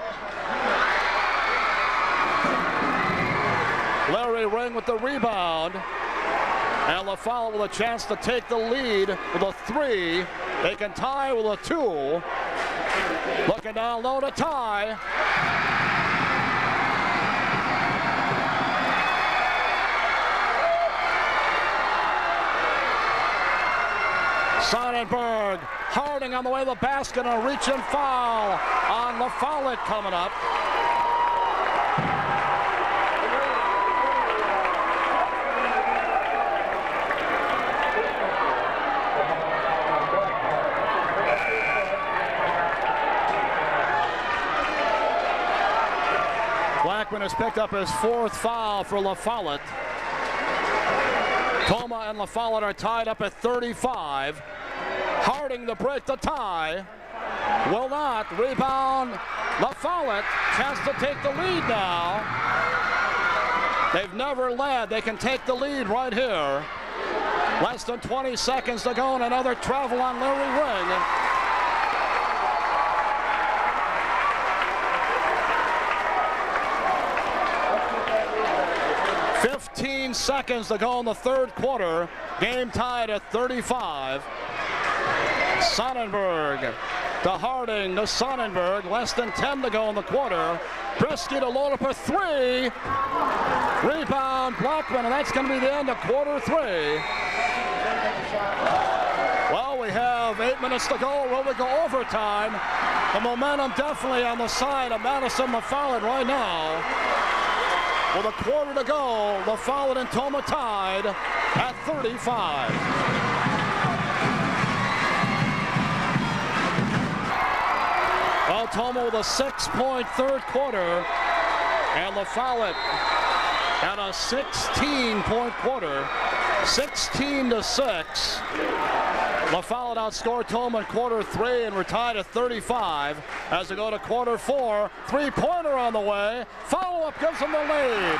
Larry Ring with the rebound. And LaFollette with a chance to take the lead with a three. They can tie with a two. Looking down low to tie. Sonnenberg, Harding on the way to the basket, and a reach and foul on LaFollette coming up. Blackman has picked up his fourth foul for LaFollette. Tomah and LaFollette are tied up at 35. Harding to break the tie. Will not. Rebound. LaFollette. Chance to take the lead now. They've never led. They can take the lead right here. Less than 20 seconds to go, and another travel on Larry Ring. 15 seconds to go in the third quarter. Game tied at 35. Sonnenberg to Harding to Sonnenberg. Less than 10 to go in the quarter. Brisky to load up a three. Rebound Blackman, and that's going to be the end of quarter three. Well, we have 8 minutes to go. Will we go overtime? The momentum definitely on the side of Madison LaFollette right now. With a quarter to go, LaFollette and Tomah tied at 35. Well, Tomah with a 6-point third quarter, and LaFollette at a 16-point quarter, 16-6. LaFollette outscored Tomah in quarter three, and we're tied at 35 as we go to quarter four. Three-pointer on the way. Follow-up gives them the lead.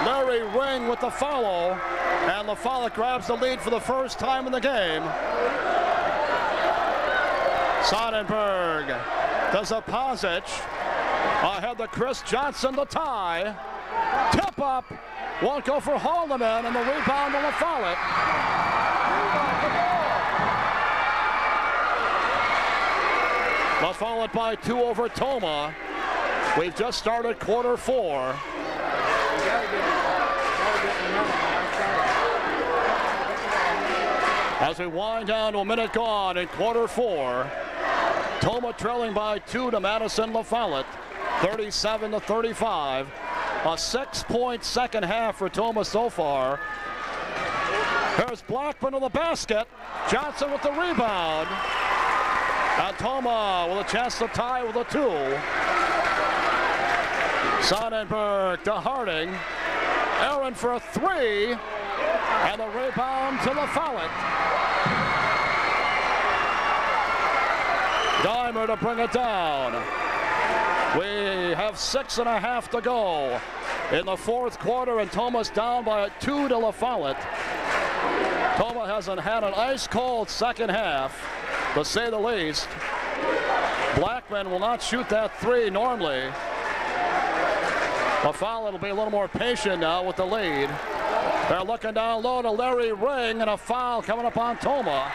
Larry Ring with the follow, and LaFollette grabs the lead for the first time in the game. Sonnenberg does a Pozic. Ahead to Chris Johnson to tie. Tip up. Won't go for Haldeman, and the rebound to LaFollette. LaFollette by 2 over Tomah. We've just started quarter four. As we wind down to a minute gone in quarter four, Tomah trailing by 2 to Madison LaFollette, 37-35. A 6-point second half for Tomah so far. Here's Blackman to the basket. Johnson with the rebound. And Tomah with a chance to tie with a 2. Sonnenberg to Harding. Aaron for a 3. And the rebound to LaFollette. Dimer to bring it down. We have 6.5 to go in the fourth quarter, and Tomah's down by 2 to LaFollette. Tomah hasn't had an ice-cold second half, to say the least. Blackman will not shoot that 3 normally. LaFollette will be a little more patient now with the lead. They're looking down low to Larry Ring, and a foul coming up on Tomah.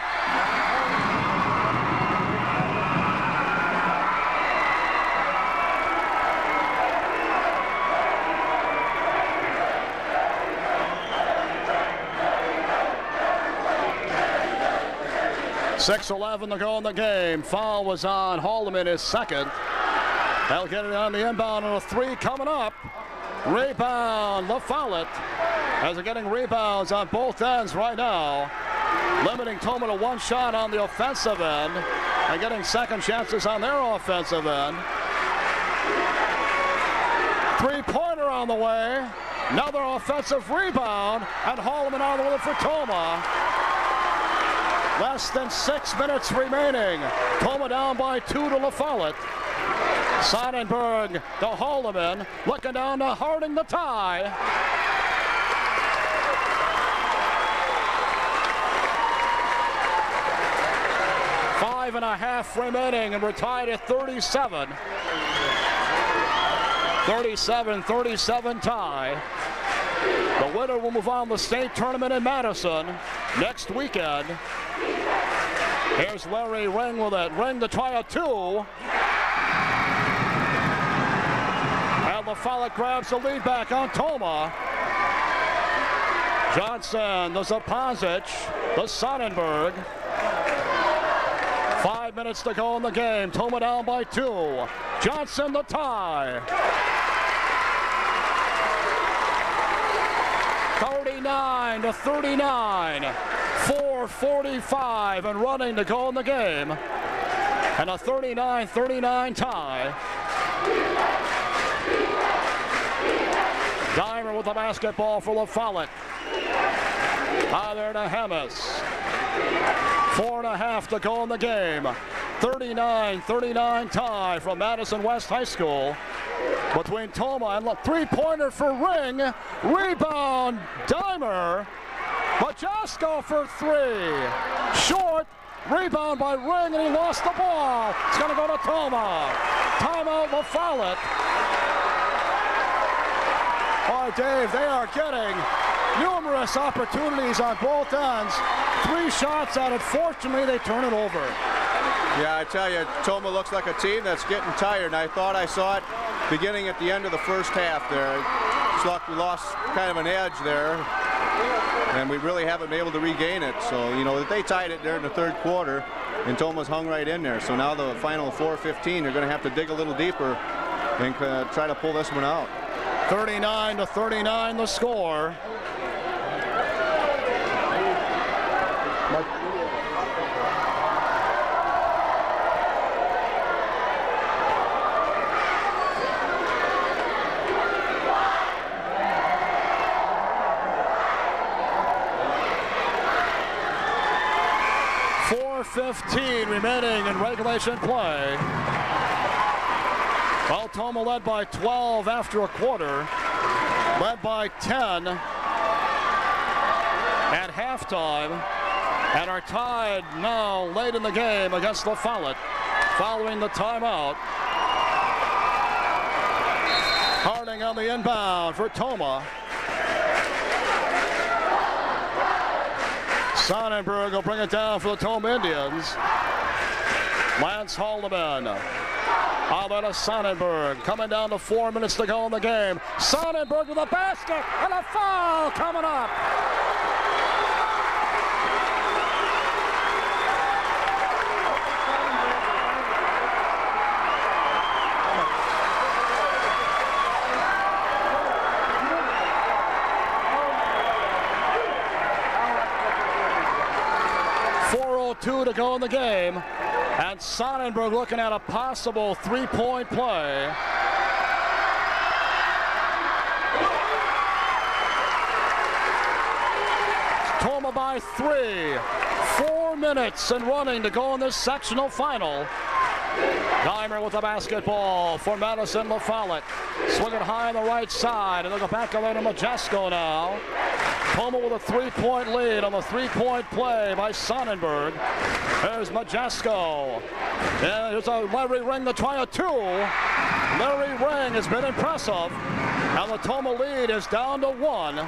.6:11 to go in the game. Foul was on Haldeman, his second. They'll get it on the inbound, and a 3 coming up. Rebound, LaFollette. As they're getting rebounds on both ends right now. Limiting Tomah to 1 shot on the offensive end and getting second chances on their offensive end. 3-pointer on the way. Another offensive rebound, and Haldeman on the way for Tomah. Less than 6 minutes remaining. Tomah down by 2 to LaFollette. Sonnenberg to Haldeman. Looking down to Harding the tie. 5.5 remaining, and we're tied at 37. 37-37 tie. The winner will move on to the state tournament in Madison next weekend. Here's Larry Ring with it. Ring to try a 2. And the follette grabs the lead back on Tomah. Johnson, the Zapazic, the Sonnenberg. 5 minutes to go in the game. Tomah down by 2. Johnson the tie. 39-39. 4:45 and running to go in the game. And a 39-39 tie. Dimer with the basketball for the follette. Out there to Hemis. 4.5 to go in the game. 39-39 tie from Madison West High School between Tomah and three-pointer for Ring. Rebound, Dimer. Majasko for 3. Short. Rebound by Ring, and he lost the ball. It's going to go to Tomah. Timeout, the follette. Boy, Dave, they are getting numerous opportunities on both ends. 3 shots at it. Fortunately, they turn it over. Yeah, I tell you, Tomah looks like a team that's getting tired, and I thought I saw it beginning at the end of the first half there. It's like we lost kind of an edge there, and we really haven't been able to regain it. So, you know, they tied it there in the third quarter, and Tomah's hung right in there. So now the final 4:15, they're going to have to dig a little deeper and try to pull this one out. 39-39 the score. .4:15 remaining in regulation play. Well, Tomah led by 12 after a quarter, led by 10 at halftime, and are tied now late in the game against the follette following the timeout. Harding on the inbound for Tomah. Sonnenberg will bring it down for the Tomah Indians. Lance Haldeman. Alberta Sonnenberg coming down to 4 minutes to go in the game. Sonnenberg with a basket and a foul coming up. .402 to go in the game. And Sonnenberg looking at a possible three-point play. Tomah by 3. 4 minutes and running to go in this sectional final. Dimer with the basketball for Madison the follette. Swing it high on the right side, and they'll go back over to Majasko now. Tomah with a 3-point lead on the 3-point play by Sonnenberg. There's Majasko. And here's a Larry Ring to try a 2. Larry Ring has been impressive. And the Tomah lead is down to 1.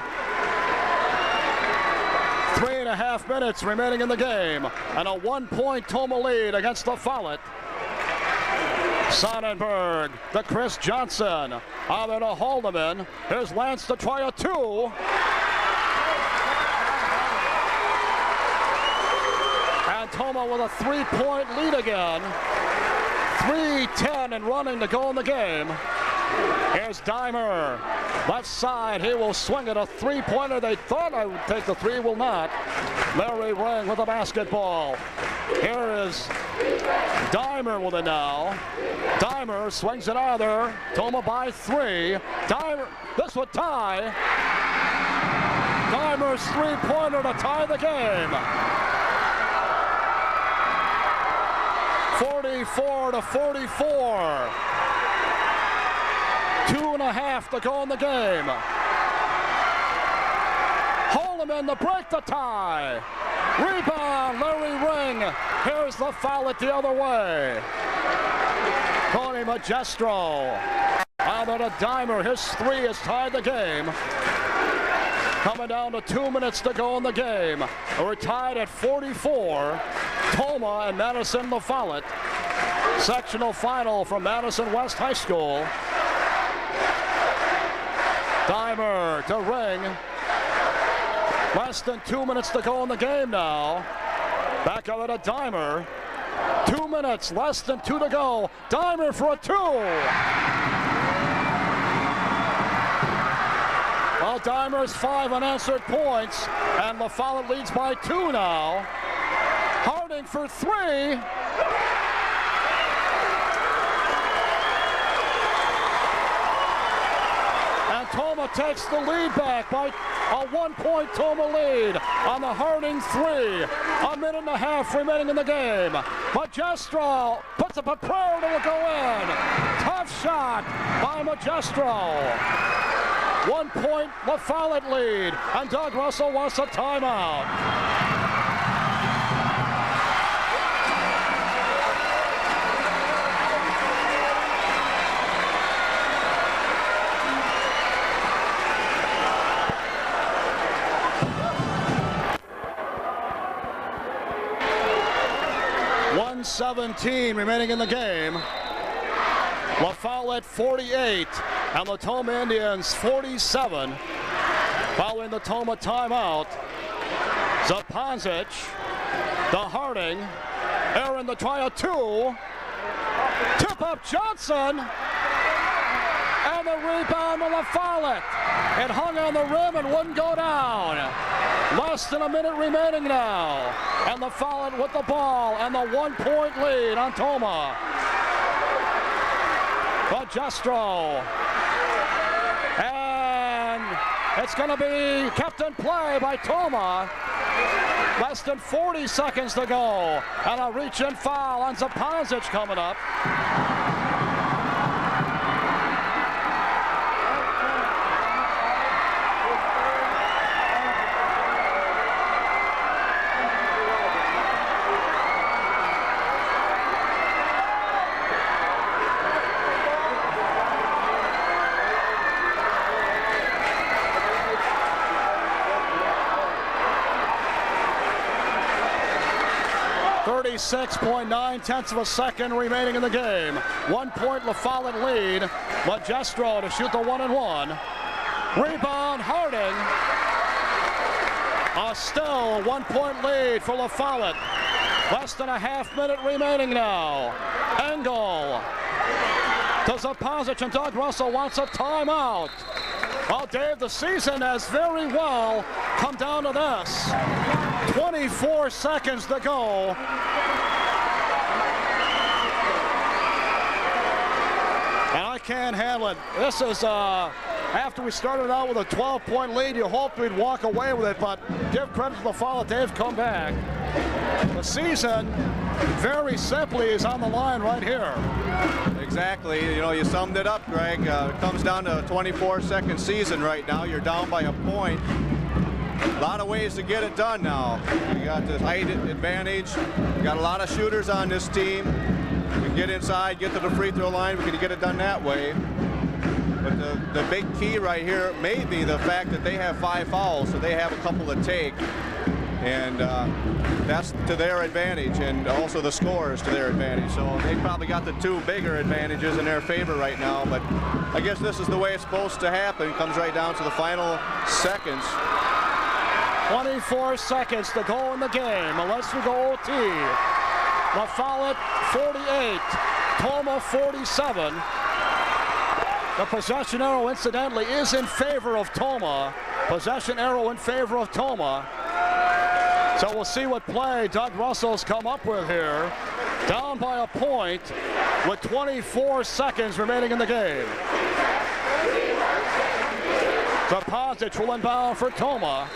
3.5 minutes remaining in the game. And a 1-point Tomah lead against the follette. Sonnenberg to Chris Johnson. Out there to Haldeman. Here's Lance to try a 2. And Tomah with a 3-point lead again. 3:10 and running to go in the game. Here's Dimer. Left side, he will swing it. A 3-pointer. They thought I would take the 3, will not. Larry Ring with the basketball. Here is Dimer with it now. Dimer swings it out of there. Tomah by 3. Dimer, this would tie. Dimer's 3-pointer to tie the game. 44-44. 2.5 to go in the game. Haldeman to break the tie. Rebound, Larry Ring. Here's the follette the other way. Tony Magistro. Out at a dimer. His three has tied the game. Coming down to 2 minutes to go in the game. We're tied at 44. Tomah and Madison the follette. Sectional final from Madison West High School. Dimer to Ring. Less than 2 minutes to go in the game now. Back out at a dimer. 2 minutes, less than 2 to go. Dimer for a 2. Well, Dimer's 5 unanswered points, and the follette leads by 2 now. Harding for 3. And Tomah takes the lead back by a 1-point Tomah lead on the Harding 3. A minute and a half remaining in the game. Magistro puts up a prayer that will go in. Tough shot by Magistro. 1 point, the follette lead, and Doug Russell wants a timeout. .117 remaining in the game. La Follette 48 and the Tomah Indians 47. Following the Tomah timeout, Zaponzic, the Harding, Aaron the try a 2. Tip up Johnson, and the rebound to La Follette. It hung on the rim and wouldn't go down. Less than a minute remaining now, and the Follette with the ball and the 1-point lead on Tomah. Magistro, and it's going to be kept in play by Tomah. Less than 40 seconds to go, and a reach-in foul on Zaponzic coming up. .9 of a second remaining in the game. 1 point La Follette lead. Magistro to shoot the 1-and-1. Rebound Harding. Still 1 point lead for La Follette. Less than a half minute remaining now. Engel to Zaponzic, and Doug Russell wants a timeout. Well, Dave, the season has very well come down to this. 24 seconds to go. And I can't handle it. This is, after we started out with a 12-point lead, you hoped we'd walk away with it, but give credit to the Follette, they've come back. The season, very simply, is on the line right here. Exactly. You know, you summed it up, Greg. It comes down to a 24-second season right now. You're down by a point. A lot of ways to get it done now. You got the height advantage. You got a lot of shooters on this team. We can get inside, get to the free throw line. We can get it done that way. But the big key right here may be the fact that they have 5 fouls, so they have a couple to take. And that's to their advantage, and also the score is to their advantage. So they probably got the 2 bigger advantages in their favor right now. But I guess this is the way it's supposed to happen. It comes right down to the final seconds. 24 seconds to go in the game, unless we go OT. La Follette 48, Tomah 47. The possession arrow, incidentally, is in favor of Tomah. Possession arrow in favor of Tomah. So we'll see what play Doug Russell's come up with here. Down by a point with 24 seconds remaining in the game. Zaponzic will inbound for Tomah.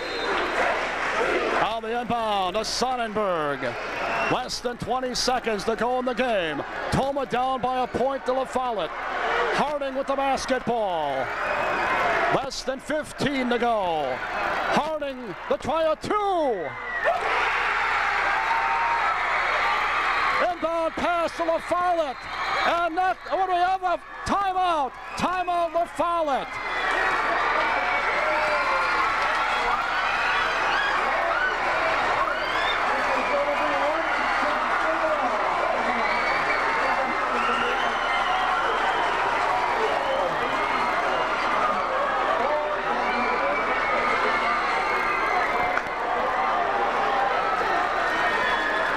On the inbound to Sonnenberg. Less than 20 seconds to go in the game. Tomah down by a point to La Follette. Harding with the basketball. Less than 15 to go. Harding, the try a 2. inbound pass to the follette. And that, what do we have? A timeout. Timeout the follette.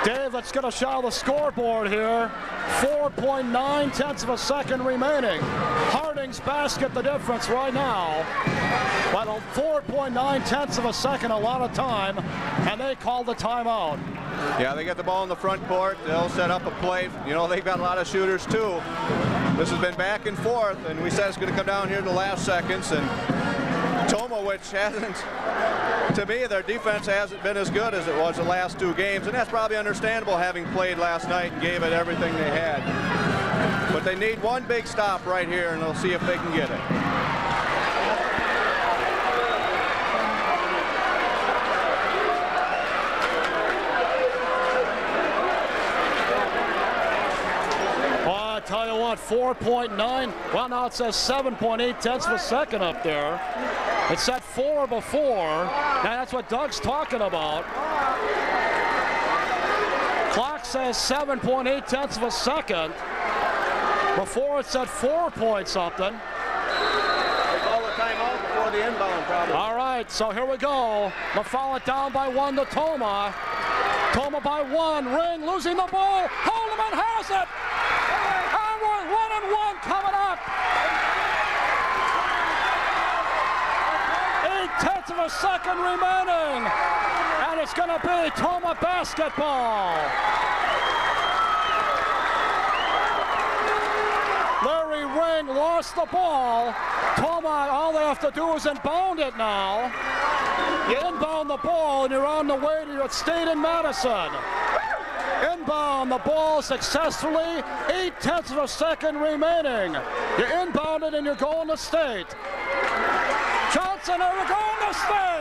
Dave, let's get a shot of the scoreboard here. 4.9 of a second remaining. Harding's basket the difference right now. But 4.9 of a second, a lot of time, and they called the timeout. Yeah, they get the ball in the front court. They'll set up a play. You know, they've got a lot of shooters too. This has been back and forth, and we said it's going to come down here in the last seconds. And Tomah, which hasn't, to me, their defense hasn't been as good as it was the last two games, and that's probably understandable having played last night and gave it everything they had. But they need one big stop right here, and they'll see if they can get it. Well, I tell you what, 4.9. Well, now it says 7.8 of a second up there. It said 4 before. Now that's what Doug's talking about. Clock says 7.8 of a second. Before it said 4 point something. They call the timeout before the inbound, probably. All right, so here we go. The follette down by 1 to Tomah. Tomah by 1. Ring losing the ball. Holdeman has it. And we're 1-1 coming up. 0.8 of a second remaining. And it's going to be Tomah basketball. Larry Ring lost the ball. Tomah, all they have to do is inbound it now. You inbound the ball and you're on the way to your state in Madison. Inbound the ball successfully. 0.8 of a second remaining. You inbound it and you're going to state. Johnson, and we're going to state.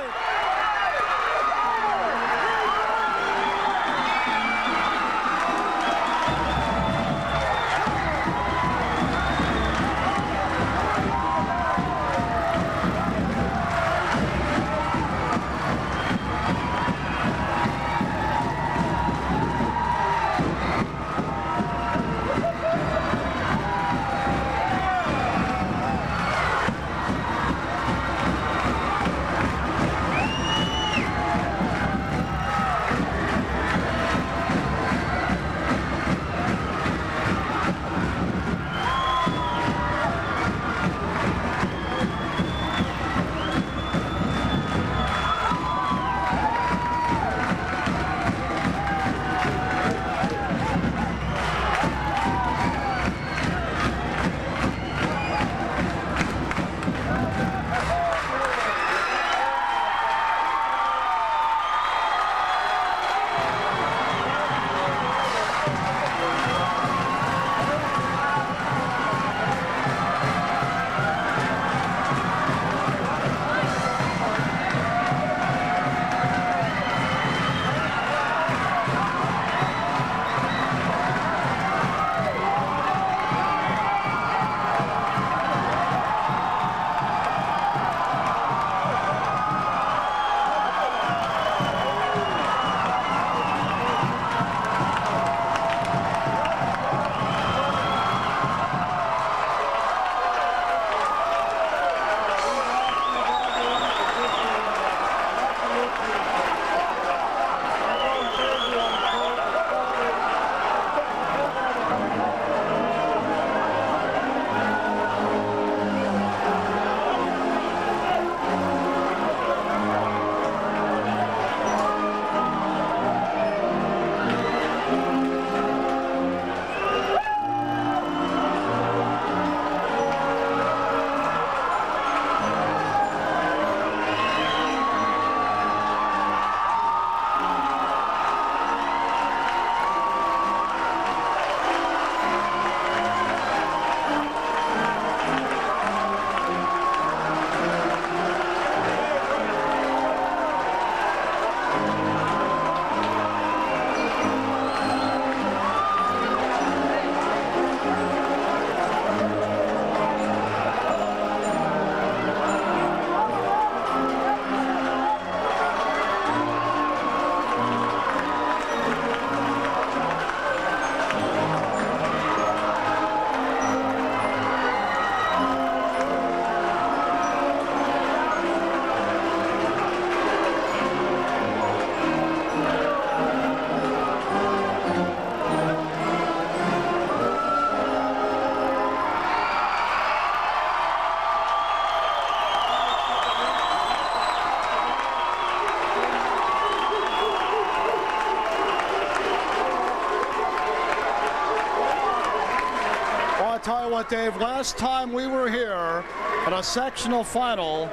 but Dave, last time we were here in a sectional final,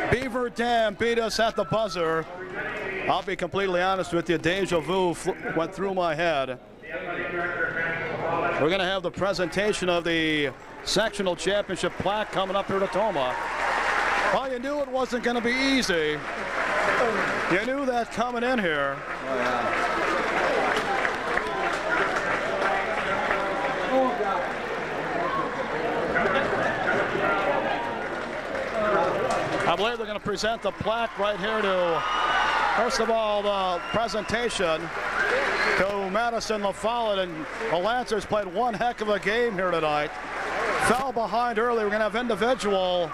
Beaver Dam beat us at the buzzer. I'll be completely honest with you, deja vu went through my head. We're going to have the presentation of the sectional championship plaque coming up here to Tomah. Well, you knew it wasn't going to be easy. You knew that coming in here. Oh, yeah. I believe they're going to present the plaque right here to, first of all, the presentation to Madison, the follette, and the Lancers played one heck of a game here tonight. Fell behind early. We're going to have individual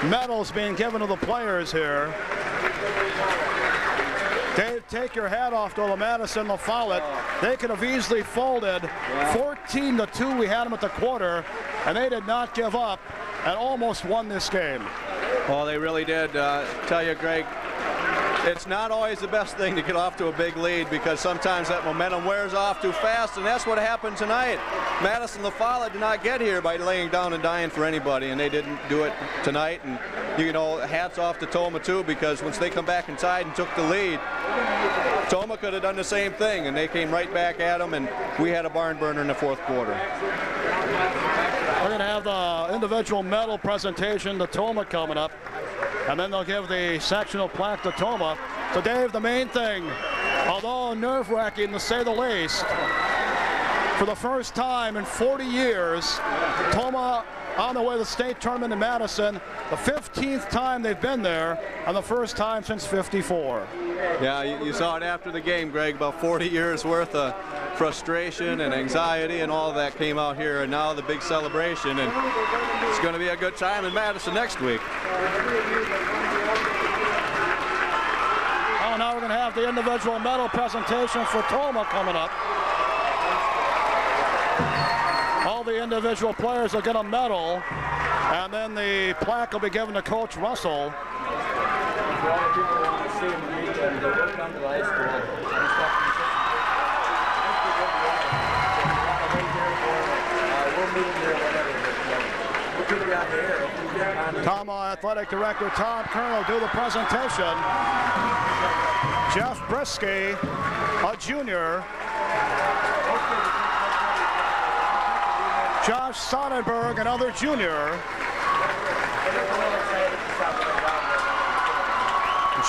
medals being given to the players here. Dave, take your hat off to the Madison, the follette. They could have easily folded 14-2. We had them at the quarter, and they did not give up and almost won this game. Well, they really did. Tell you, Greg, it's not always the best thing to get off to a big lead because sometimes that momentum wears off too fast, and that's what happened tonight. Madison, the follette, did not get here by laying down and dying for anybody, and they didn't do it tonight. And, you know, hats off to Tomah, too, because once they come back inside and took the lead, Tomah could have done the same thing, and they came right back at them, and we had a barn burner in the fourth quarter. We're going to have the individual medal presentation to Tomah coming up, and then they'll give the sectional plaque to Tomah. So, Dave, the main thing, although nerve-wracking to say the least, for the first time in 40 years, Tomah on the way to the state tournament in Madison, the 15th time they've been there, and the first time since '54. Yeah, you saw it after the game, Greg, about 40 years worth of frustration and anxiety and all of that came out here, and now the big celebration, and it's going to be a good time in Madison next week. Oh, now we're going to have the individual medal presentation for Tomah coming up. All the individual players will get a medal, and then the plaque will be given to Coach Russell. Tomah Athletic Director Tom Kern will do the presentation. Jeff Brisky, a junior. Josh Sonnenberg, another junior.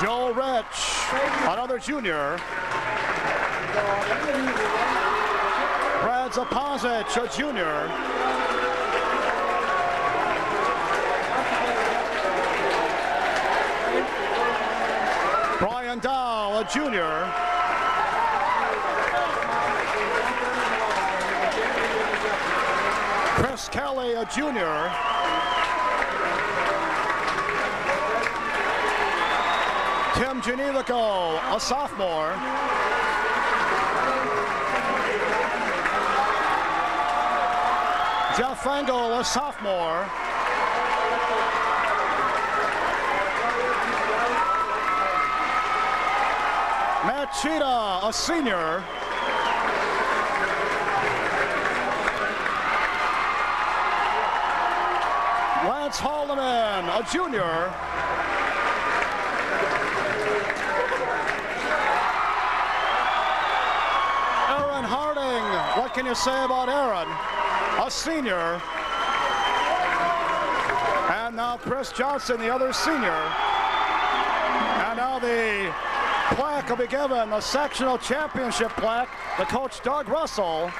Joel Rich, another junior. Brad Zapazic, a junior. Brian Dow, a junior. Chris Kelly, a junior. Tim Janivico, a sophomore. Jeff Engel, a sophomore. Matt Cheetah, a senior. Lance Haldeman, a junior. Aaron Harding, what can you say about Aaron? A senior. And now Chris Johnson, the other senior. And now the plaque will be given, the sectional championship plaque, to Coach Doug Russell.